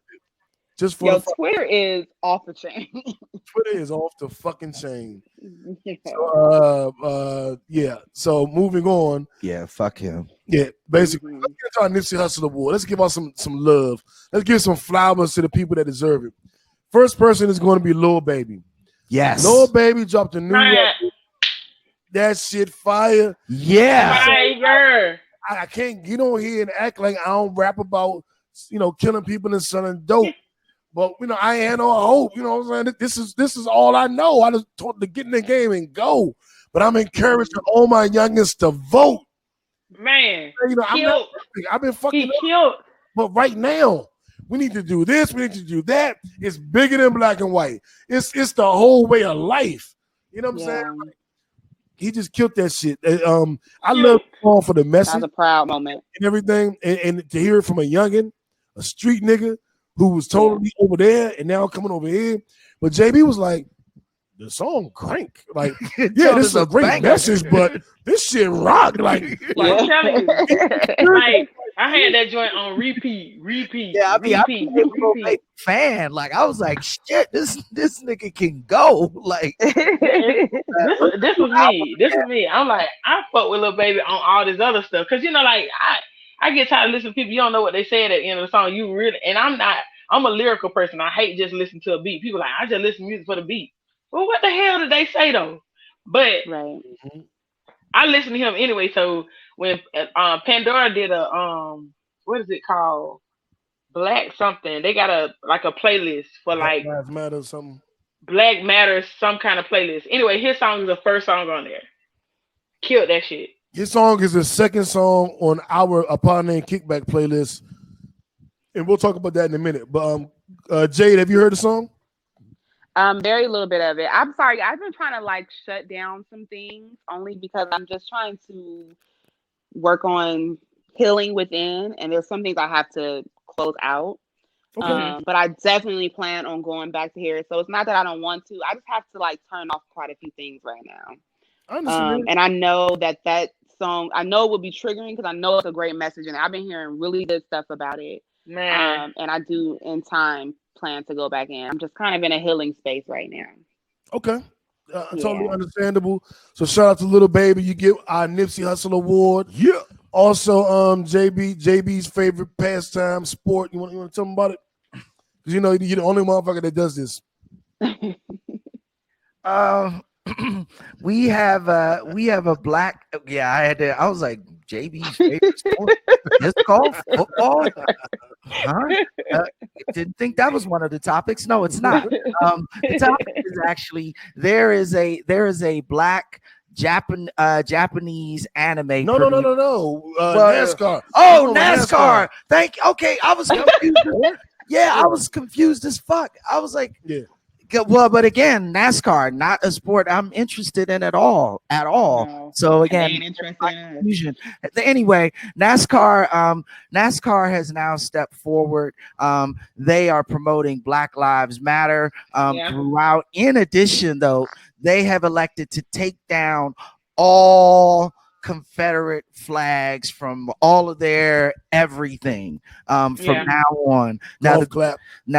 Just for Twitter is off the chain. Twitter is off the fucking chain. Yeah. So, yeah. So moving on. Yeah, fuck him. Yeah, basically. Let's get to our Nipsey Hussle Award. Let's give out some love. Let's give some flowers to the people that deserve it. First person is going to be Lil Baby. Yes. Lil Baby dropped a new record. That shit fire. Yeah. Fire. I can't get on here and act like I don't rap about, killing people and selling dope. But I ain't no hope. You know what I'm saying? This is all I know. I just told to get in the game and go. But I'm encouraging all my youngins to vote. Man, I've been fucking killed. But right now, we need to do this. We need to do that. It's bigger than black and white. It's the whole way of life. You know what I'm saying? Like, he just killed that shit. I love all for the message. That's a proud moment and everything, and to hear it from a youngin, a street nigga who was totally over there and now coming over here. But JB was like, the song crank. Like, yeah, this is a great message, but this shit rock. Like I'm telling you. Like, I had that joint on repeat. Yeah, I mean, I'm a fan. Like, I was like, shit, this nigga can go. Like, this was me. This was me. I'm like, I fuck with Lil Baby on all this other stuff. Cause like I get tired of listening to people. You don't know what they said at the end of the song. You really, and I'm a lyrical person. I hate just listening to a beat. People like, I just listen to music for the beat. Well, what the hell did they say though? But right. I listen to him anyway. So when Pandora did a what is it called? Black something. They got a playlist for like Black Matter something. Black Matter, some kind of playlist. Anyway, his song is the first song on there. Killed that shit. His song is the second song on our Upon Name Kickback playlist. And we'll talk about that in a minute. But Jade, have you heard the song? Very little bit of it. I'm sorry. I've been trying to shut down some things only because I'm just trying to work on healing within, and there's some things I have to close out. Okay. But I definitely plan on going back to hear it. So it's not that I don't want to. I just have to turn off quite a few things right now. I understand. And I know that song, I know it will be triggering because I know it's a great message, and I've been hearing really good stuff about it. Man. And I do in time plan to go back in. I'm just kind of in a healing space right now. Okay. Totally understandable. So shout out to Little Baby. You get our Nipsey Hussle Award. Yeah. Also, JB's favorite pastime sport. You want to tell them about it? Because you're the only motherfucker that does this. we have a black. Yeah, I was like, JB's favorite sport. Disc golf, football. Huh? Didn't think that was one of the topics. No, it's not. The topic is actually there is a black Japanese anime. No. NASCAR. Oh, NASCAR. Thank you. Okay, I was confused. Yeah, I was confused as fuck. I was like, yeah. Well, but again, NASCAR, not a sport I'm interested in at all. No, So it again, ain't interesting. confusion. Anyway, NASCAR has now stepped forward. They are promoting Black Lives Matter throughout. In addition, though, they have elected to take down all Confederate flags from all of their everything from now on. Now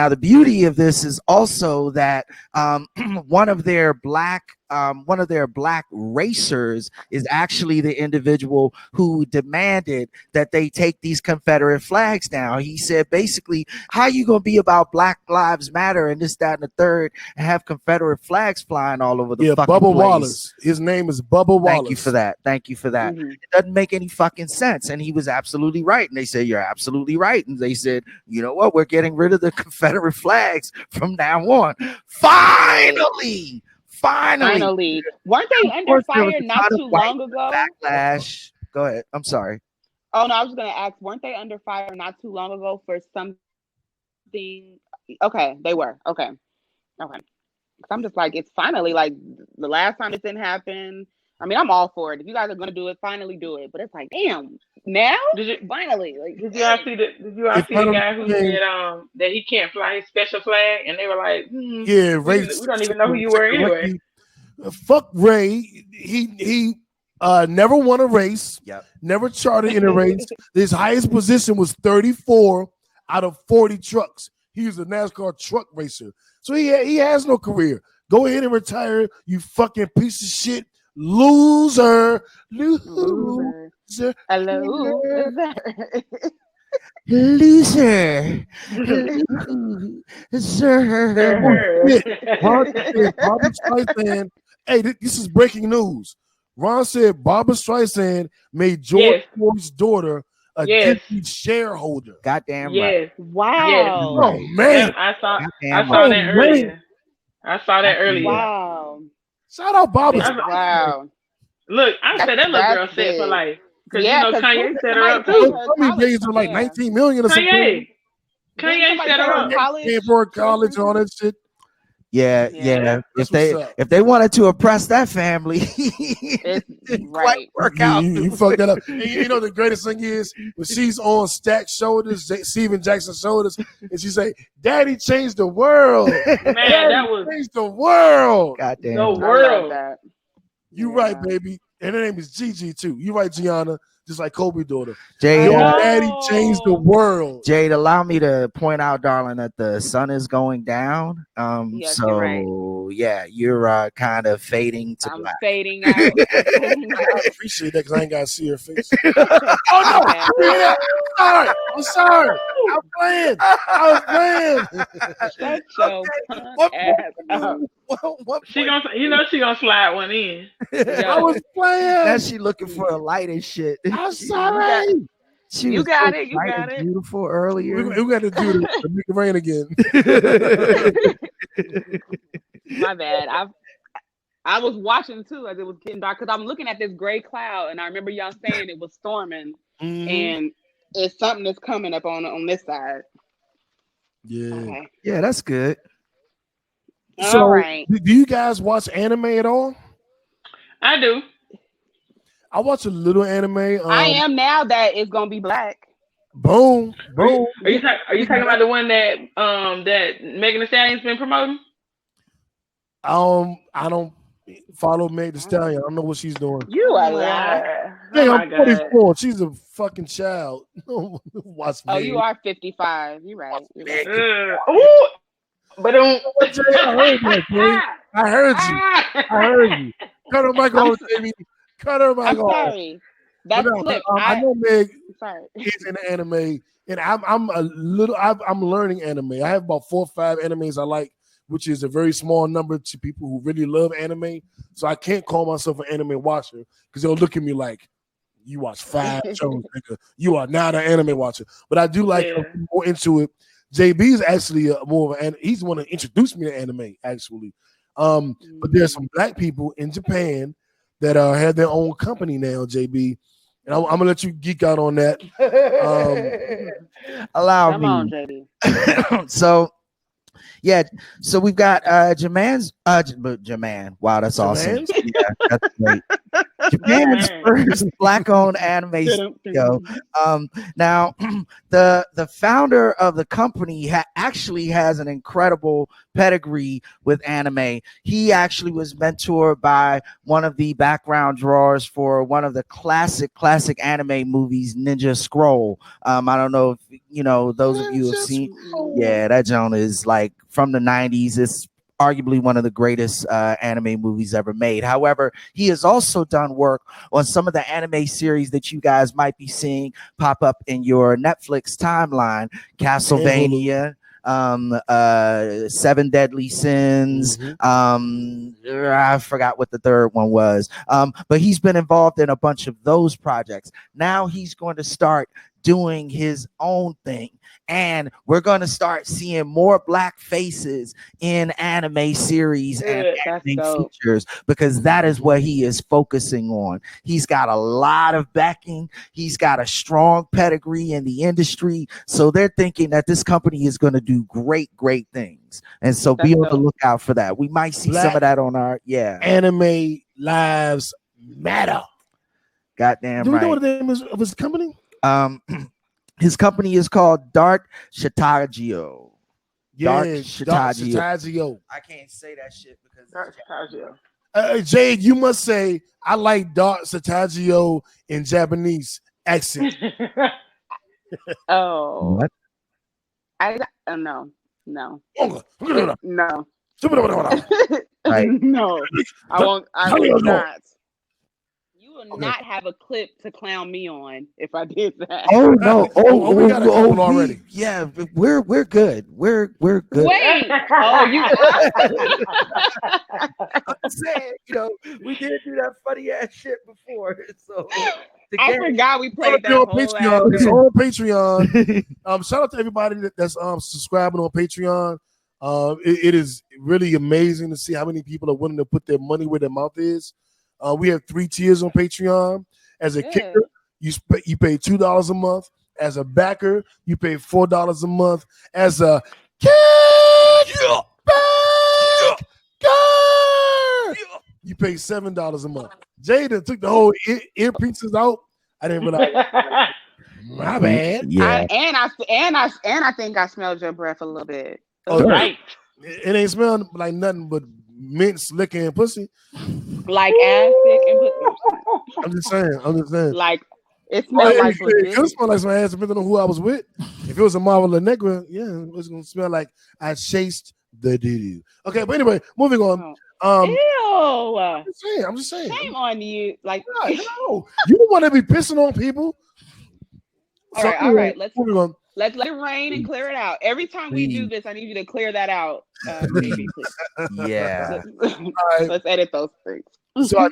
the beauty of this is also that one of their black racers is actually the individual who demanded that they take these Confederate flags down. He said basically, how you gonna be about Black Lives Matter and this, that, and the third, and have Confederate flags flying all over the fucking Bubba place? Wallace. His name is Bubba Wallace. Thank you for that. Mm-hmm. It doesn't make any fucking sense. And he was absolutely right. And they said, you're absolutely right. And they said, you know what? We're getting rid of the Confederate flags from now on. Finally. Weren't they under fire not too long ago? Backlash. Go ahead. I'm sorry. Oh no, I was just gonna ask, weren't they under fire not too long ago for something? Okay, they were. Okay. I'm just like, it's finally like the last time it didn't happen. I mean, I'm all for it. If you guys are gonna do it, finally do it. But it's like, damn, now? Finally. Like, did you all see the guy who said that he can't fly his special flag, and they were like, Ray, we don't even know who you were anyway. Fuck Ray. He never won a race. Yep. Never charted in a race. His highest position was 34 out of 40 trucks. He was a NASCAR truck racer. So he has no career. Go ahead and retire, you fucking piece of shit. Loser. Hello. Loser. Barbara Streisand. Hey, this is breaking news. Ron said Barbara Streisand made George Floyd's daughter a Disney shareholder. Goddamn right. Wow. Oh man. I saw that earlier. Wow. Shout out Barbara. Wow. Look, I said that little girl set for life. Because Kanye set her up too. Somebody raised her like 19 million or something. Kanye set her up. Stanford College and all that shit. Yeah. If they wanted to oppress that family, it didn't quite work out. You fucked that up. And you know the greatest thing is when she's on Stack's shoulders, Steven Jackson's shoulders, and she say, "Daddy changed the world." Man, that was changed the world. Goddamn, the world. You right, baby. And her name is Gigi too. You right, Gianna. Just like Kobe's daughter. Jade, your daddy changed the world. Jade, allow me to point out, darling, that the sun is going down. Yes, so you're kind of fading to black. Fading out. I appreciate that because I ain't got to see her face. Oh no! I'm sorry. I'm playing. Shut your ass up. She gonna slide one in. I was playing. Now she looking for a light and shit. I'm sorry. You got it. You got it. Beautiful earlier. We got to do the make it rain again. My bad. I was watching too as it was getting dark because I'm looking at this gray cloud and I remember y'all saying it was storming and it's something that's coming up on this side. Yeah. Okay. Yeah, that's good. So, all right. Do you guys watch anime at all? I do. I watch a little anime. I am now that it's gonna be black. Boom. Are you talking about the one that that Megan Thee Stallion's been promoting? I don't follow Meg Thee Stallion. I don't know what she's doing. You are lying. Hey, I'm 44. She's a fucking child. Watch me. Oh, you are 55. You're right. But I heard you. Cut her mic off, baby. Cut her mic off. Sorry. That's clip. I know Meg sorry. is in anime, and I'm learning anime. I have about 4 or 5 animes I like, which is a very small number to people who really love anime. So I can't call myself an anime watcher because they'll look at me like, You watch 5 shows, nigga. You are not an anime watcher. But I do like more into it. JB is actually more of he's the one that introduced me to anime, actually. But there's some black people in Japan that have their own company now, JB. And I'm gonna let you geek out on that. Allow Come me. on, JB. So we've got Jaman. Wow, that's awesome. Yeah, that's great. Japan's first black-owned anime studio. Now, the founder of the company actually has an incredible pedigree with anime. He actually was mentored by one of the background drawers for one of the classic anime movies, Ninja Scroll. I don't know if those of you have seen. Yeah, that genre is like from the 90s. It's arguably one of the greatest anime movies ever made. However, he has also done work on some of the anime series that you guys might be seeing pop up in your Netflix timeline: Castlevania, 7 Deadly Sins. I forgot what the third one was. But he's been involved in a bunch of those projects. Now he's going to start doing his own thing, and we're going to start seeing more black faces in anime series and anime features, because that is what he is focusing on. He's got a lot of backing. He's got a strong pedigree in the industry, so they're thinking that this company is going to do great things, and so be on the lookout for that. We might see some of that on our Anime Lives Matter. Goddamn. Do we know what the name is of his company? His company is called Dark Shitagio. Dark Shitagio. I can't say that shit because Dark Shitagio. Jade, you must say I like Dark Shitagio in Japanese accent. Oh, what? No. No. Right. No, I won't. I will not. You will not have a clip to clown me on if I did that. Oh no! We got a couple already. We're good. We're good. Wait. Oh, you. I'm saying, we did do that funny ass shit before. So I forgot we played that whole Patreon. It's on Patreon. Shout out to everybody that's subscribing on Patreon. It is really amazing to see how many people are willing to put their money where their mouth is. We have 3 tiers on Patreon. As a kicker, you pay $2 a month. As a backer, you pay $4 a month. As a you pay $7 a month. Jada took the whole earpieces out. I didn't realize. My bad. Yeah. And I think I smelled your breath a little bit. Oh, right. It ain't smelling like nothing but mints, liquor, and pussy. Like ass, dick, and pussy. I'm just saying. Like it smells like pussy. It could smell like some ass depending on who I was with. If it was a Marvel or Negra, it was gonna smell like I chased the doo. Okay, but anyway, moving on. Ew. I'm just saying. Shame on you. Like no, you don't want to be pissing on people. All right. Let's moving on. Let's let it rain and clear it out. Every time we do this, I need you to clear that out. Maybe, yeah. Let's edit those things. So,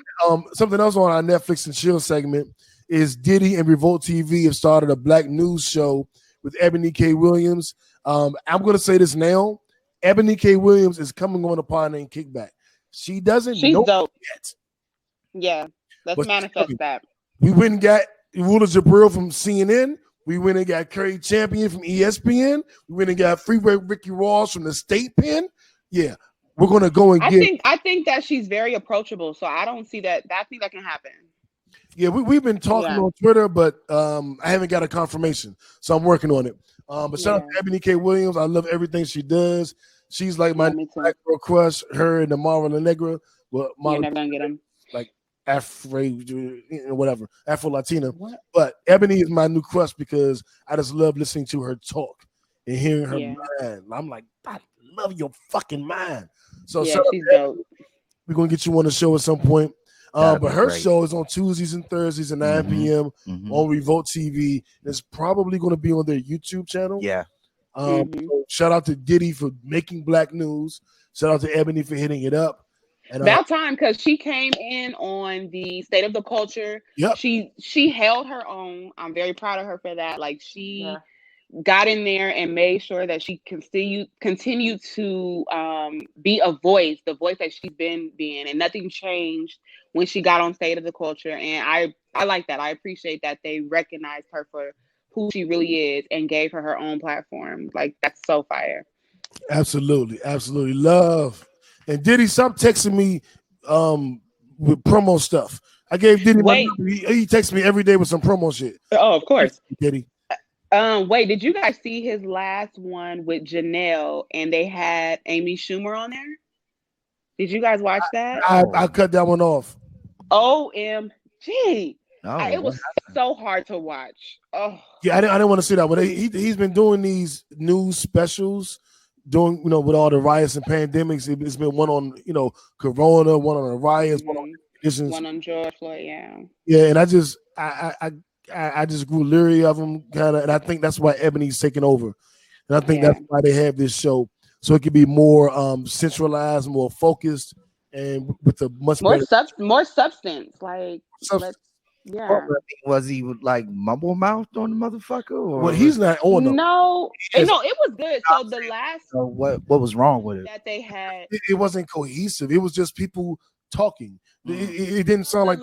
something else on our Netflix and Chill segment is Diddy and Revolt TV have started a black news show with Ebony K. Williams. I'm going to say this now. Ebony K. Williams is coming on a pod named Kickback. She's know dope yet. Yeah, let's manifest that. We went and got Rula Jabril from CNN. We went and got Curry Champion from ESPN. We went and got Freeway Ricky Ross from the State Pen. Yeah, we're gonna go and I think that she's very approachable, so I don't see that. I think that can happen. Yeah, we've been talking on Twitter, but I haven't got a confirmation, so I'm working on it. But shout out to Ebony K. Williams. I love everything she does. She's like my black girl crush. Her and the Marvel and Negra. Well, you're never gonna get him. Like Afro Latina. But Ebony is my new crush because I just love listening to her talk and hearing her mind. I'm like, I love your fucking mind. So she's dope. We're gonna get you on the show at some point. But her show is on Tuesdays and Thursdays at 9 p.m. on Revolt TV. It's probably going to be on their YouTube channel. Yeah. So shout out to Diddy for making black news. Shout out to Ebony for hitting it up. And About time, because she came in on the State of the Culture. yep, She held her own. I'm very proud of her for that. Like she Yeah. got in there and made sure that she continued to be a voice, the voice that she's been being, and nothing changed when she got on State of the Culture. And I like that. I appreciate that they recognized her for who she really is and gave her her own platform. Like that's so fire. absolutely, absolutely love. And Diddy, stop texting me with promo stuff. I gave Diddy my Wait. number. He texts me every day with some promo shit. Oh, of course. Diddy. Wait, did you guys see his last one with Janelle and they had Amy Schumer on there? Did you guys watch that? I cut that one off. OMG. No, It was so hard to watch. Oh, Yeah, I didn't want to see that. But he's been doing these news specials, doing with all the riots and pandemics. It's been one on Corona, one on the riots, one on conditions. one on George Floyd, yeah. Yeah, and I just grew leery of him, kind of, and I think that's why Ebony's taking over, and I think that's why they have this show, so it can be more centralized, more focused, and with a much more better more substance. Like, yeah. Was he like mumble mouthed on the motherfucker? Or well, he's not on them. No, it was good. So the last what was wrong with it? that they had, It wasn't cohesive. It was just people talking. It didn't sound like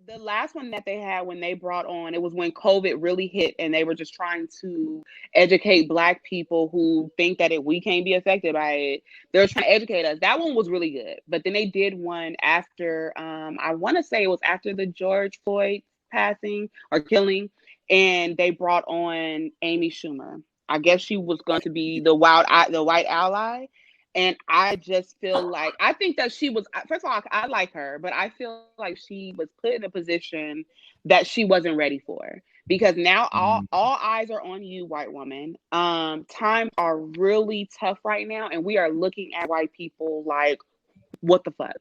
the last one that they had when they brought on, it was when COVID really hit and they were just trying to educate Black people who think that we can't be affected by it. They're trying to educate us. That one was really good. But then they did one after, I want to say it was after the George Floyd passing or killing, and they brought on Amy Schumer. I guess she was going to be the white ally. And I just feel like, I think that she was, first of all, I like her, but I feel like she was put in a position that she wasn't ready for. Because now all eyes are on you, white woman. Times are really tough right now. And we are looking at white people like, what the fuck?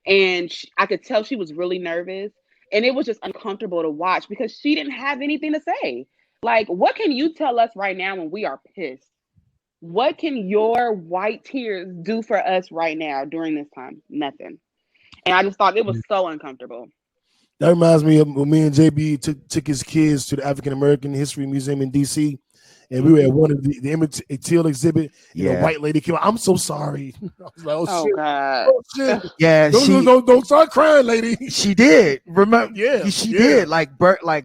And I could tell she was really nervous. And it was just uncomfortable to watch because she didn't have anything to say. Like, what can you tell us right now when we are pissed? What can your white tears do for us right now during this time? Nothing. And I just thought it was so uncomfortable. That reminds me of when me and JB took his kids to the African American History Museum in DC, and we were at one of the Emmett Till exhibit. And a white lady came out. I'm so sorry. I was like, oh shit. God. Oh shit. Yeah, don't start crying, lady. She did. Remember? Yeah, she did. Like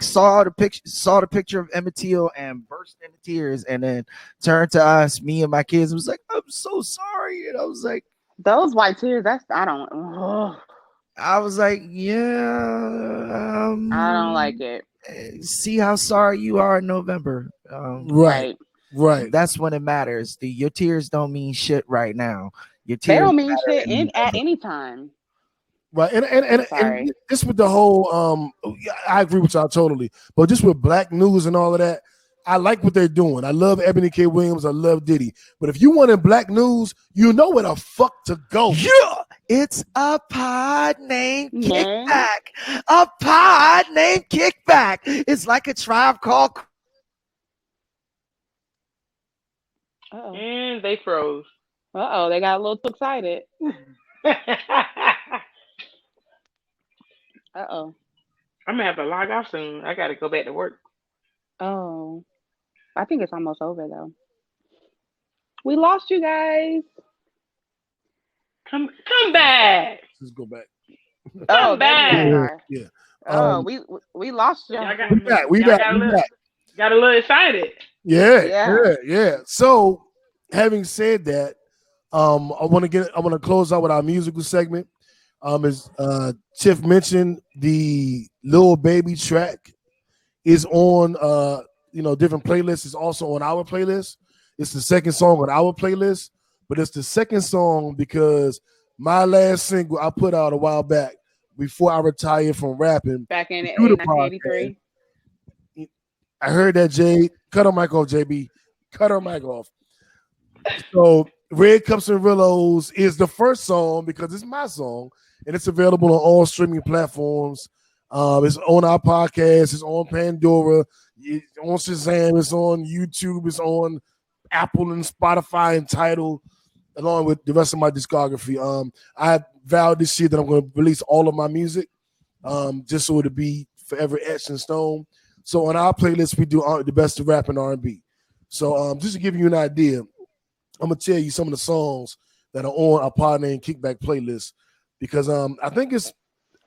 saw the picture of Emmett Till and burst into tears, and then turned to us, me and my kids, and was like, "I'm so sorry." And I was like, "Those white tears. I don't like, yeah, I don't like it. See how sorry you are in November. Right. That's when it matters. Your tears don't mean shit right now. Your tears they don't mean shit at any time. Right, and just with the whole, I agree with y'all totally. But just with Black news and all of that, I like what they're doing. I love Ebony K. Williams. I love Diddy. But if you wanted Black news, you know where the fuck to go. Yeah, it's a pod named Kickback. A pod named Kickback. It's like a tribe called. And they froze. They got a little too excited. I'm gonna have to log off soon. I gotta go back to work. Oh, I think it's almost over though. We lost you guys. Come back. Let's go back. Come back. Yeah. We lost you. We back. Got a little excited. Yeah. So, having said that, I want to close out with our musical segment. As Tiff mentioned, the Lil Baby track is on different playlists. It's also on our playlist. It's the second song on our playlist, but it's the second song because my last single I put out a while back before I retired from rapping. Back in 1983. I heard that, Jade. Cut her mic off, JB. Cut her mic off. So Red Cups and Rillos is the first song because it's my song, and it's available on all streaming platforms. It's on our podcast. It's on Pandora. It's on Shazam. It's on YouTube. It's on Apple and Spotify and Tidal. along with the rest of my discography. I vowed this year that I'm going to release all of my music, just so it'll be forever etched in stone. So on our playlist, we do the best of rap and R&B. So just to give you an idea, I'm gonna tell you some of the songs that are on our Pod Name Kickback playlist because I think it's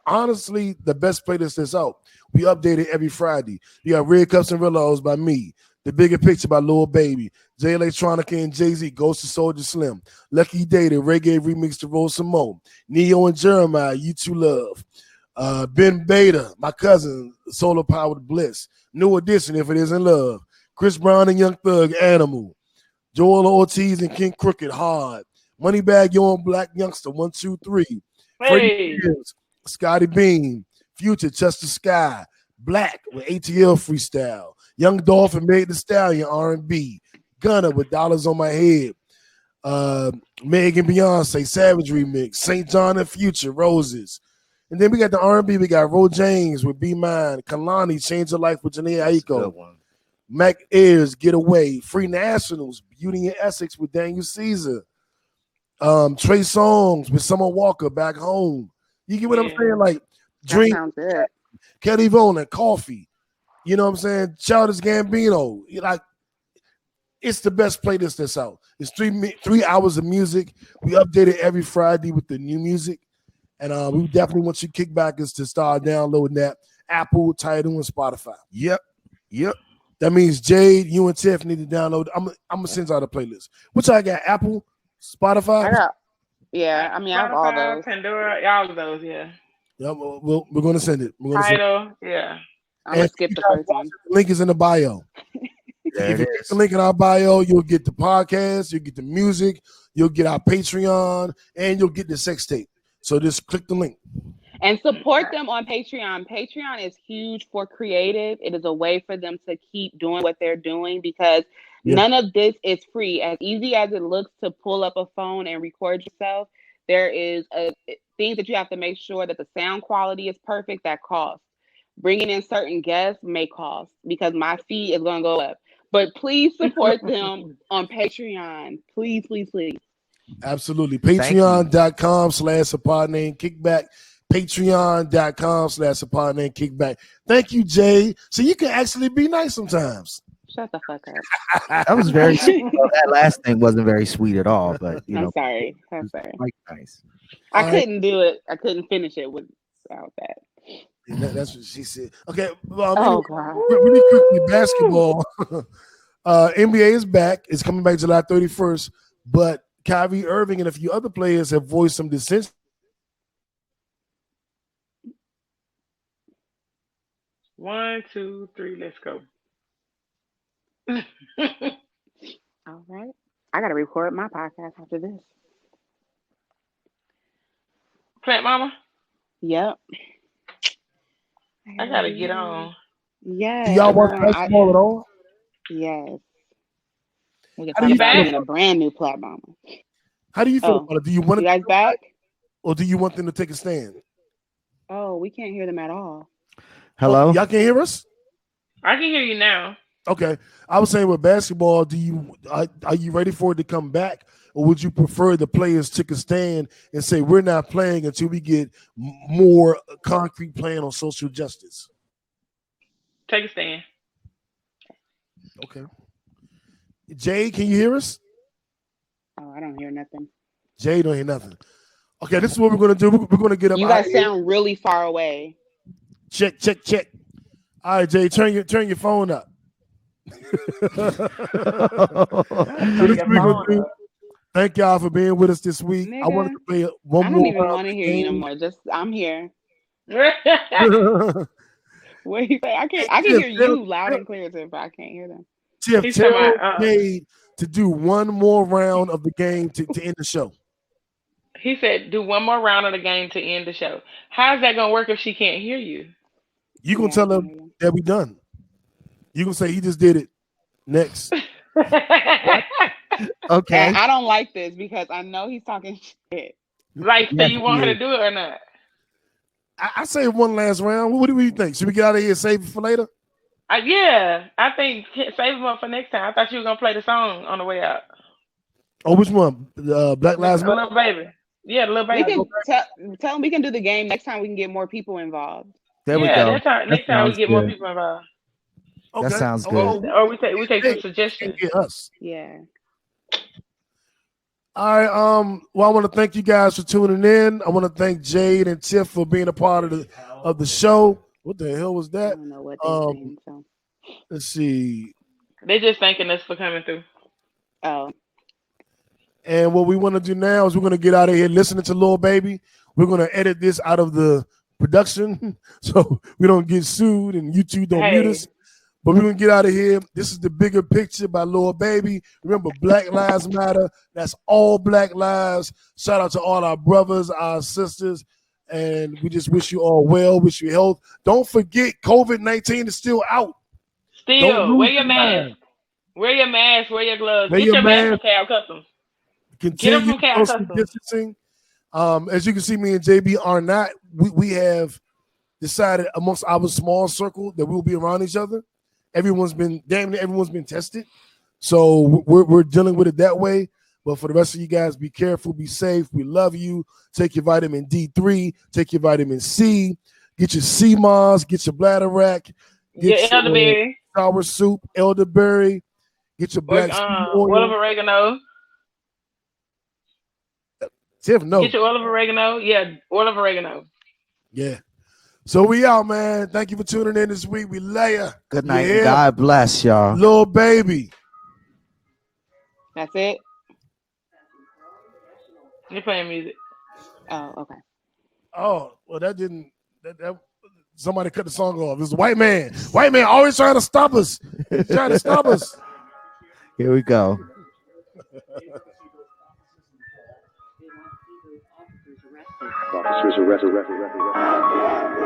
honestly the best playlist that's out. We update it every Friday. You got Red Cups and Reloads by me, The Bigger Picture by Lil Baby, Jay Electronica and Jay-Z, Ghost of Soldier Slim, Lucky Day, the reggae remix to Roll Simone, Neo and Jeremiah, You Two Love, Ben Beta, my cousin, Solar Powered Bliss, New Edition, If It Isn't Love, Chris Brown and Young Thug, Animal, Joel Ortiz and King Crooked, Hard, Moneybag Yo and Black Youngster, 1, 2, 3, Freddie Hey. Spears, Scotty Beam, Future, Touch the Sky, Black with ATL Freestyle, Young Dolphin, Made the Stallion, R&B, Gunna with Dollars on My Head, Meg and Beyonce, Savage Remix, St. John and Future, Roses. And then we got the R&B, we got Ro James with Be Mine, Kalani, Change Your Life with Janae Aiko, Mac Ayers, Get Away, Free Nationals, Beauty and Essex with Daniel Caesar, Trey Songz with Summer Walker, Back Home. You get what I'm saying? Like Dream, sounds good. Kelly Vaughn and Coffee. You know what I'm saying? Childish Gambino. Like it's the best playlist that's out. It's 3 hours of music. We update it every Friday with the new music. And we definitely want you kickbackers to start downloading that Apple, Tidal, and Spotify. Yep. That means Jade, you and Tiff need to download. I'm gonna send y'all the playlist. Which I got? Apple, Spotify. I got. Yeah, I mean, I have all Spotify, those. Pandora, all of those, yeah. Yeah, we're gonna send it. We're gonna send it. Title, yeah. I'm gonna skip the first one. The link is in the bio. There If it you click is. the link in our bio, you'll get the podcast, you'll get the music, you'll get our Patreon, and you'll get the sex tape. So just click the link. And support them on Patreon. Patreon is huge for creative. It is a way for them to keep doing what they're doing because none of this is free. As easy as it looks to pull up a phone and record yourself, there is things that you have to make sure that the sound quality is perfect that costs. Bringing in certain guests may cost because my fee is going to go up. But please support them on Patreon. Please, please, please. Absolutely. Thank you. Patreon.com/apartnamekickback. Patreon.com/apartnamekickback. Thank you, Jay. So you can actually be nice sometimes. Shut the fuck up. That was very sweet. Well, that last thing wasn't very sweet at all, but you know, I'm sorry. I'm sorry. like nice. I couldn't do it. I couldn't finish it without that. That's what she said. Okay. Well, Oh, anyway, God. really quickly, basketball. NBA is back. It's coming back July 31st. But Kyrie Irving and a few other players have voiced some dissent. 1, 2, 3, let's go. All right. I got to record my podcast after this. Plant Mama, Yep. I gotta get on. Yes. Do y'all watch I- basketball at all? Yes. We can How do talk you about feel being a brand new Plat Mama. How do you feel Oh. about it? Do you want You it, guys back? or do you want them to take a stand? Oh, we can't hear them at all. Hello. Y'all can hear us? I can hear you now. Okay. I was saying with basketball, are you ready for it to come back? Or would you prefer the players take a stand and say we're not playing until we get more concrete plan on social justice? Take a stand. Okay. Jay, can you hear us? Oh, I don't hear nothing. Jay don't hear nothing. Okay, this is what we're gonna do. We're gonna get up. You out guys of here. sound really far away. Check. All right, Jay, turn your phone up. So this is what we're gonna do. Thank y'all for being with us this week. I wanted to play one I more. don't even round want to of hear you no game. more. Just I'm here. Tiff, What do you say? I can hear you loud and clear, Tiff, but I can't hear them. He's tell talking about, Jade to do one more round of the game to end the show. He said, do one more round of the game to end the show. How's that gonna work if she can't hear you? You gonna Yeah, tell I her can hear you. that we done. You gonna say he just did it. Next. Okay. And I don't like this because I know he's talking shit. Like, so Yes, you want her he to do it or not? I say one last round. What do you think? Should we get out of here and save it for later? Yeah, I think save them up for next time. I thought you were gonna play the song on the way out. Oh, which one? Black Lives A Matter. little baby. Yeah, the little We baby. can tell them we can do the game next time. We can get more people involved. There we Yeah, go. next time That we sounds get more good. people involved. That Okay. sounds Oh, good. oh, Or we take some hey, suggestions. get us. Yeah. All right. Well, I want to thank you guys for tuning in. I want to thank Jade and Tiff for being a part of the show. What the hell was I that? don't know what they're saying. So. Let's see. They just thanking us for coming through. Oh. And what we want to do now is we're going to get out of here listening to Lil Baby. We're going to edit this out of the production so we don't get sued and YouTube don't mute us. But we're going to get out of here. This is the bigger picture by Lil Baby. Remember, Black Lives Matter. That's all Black lives. Shout out to all our brothers, our sisters. And we just wish you all well, wish you health. Don't forget, COVID-19 is still out. Still, wear your mask. Wear your mask. Wear your gloves. Get your mask from Caabcustom. Continue Get them from social Caabcustom. distancing. As you can see, me and JB are not. We have decided amongst our small circle that we'll be around each other. Everyone's been tested, so we're dealing with it that way. But for the rest of you guys, be careful, be safe. We love you. Take your vitamin D3. Take your vitamin C. Get your sea moss. Get your bladder rack. Get your elderberry. Sour soup, elderberry. Get your black oil. Oil of oregano. Tiff, no. Get your oil of oregano. Yeah, oil of oregano. Yeah. So we out, man. Thank you for tuning in this week. We love you. Good night. Yeah. God bless y'all. Lil Baby. That's it. You're playing music. Oh, okay. Oh, well, that didn't. That somebody cut the song off. It was a white man. White man always trying to stop us. He's trying to stop us. Here we go. Officers arrested.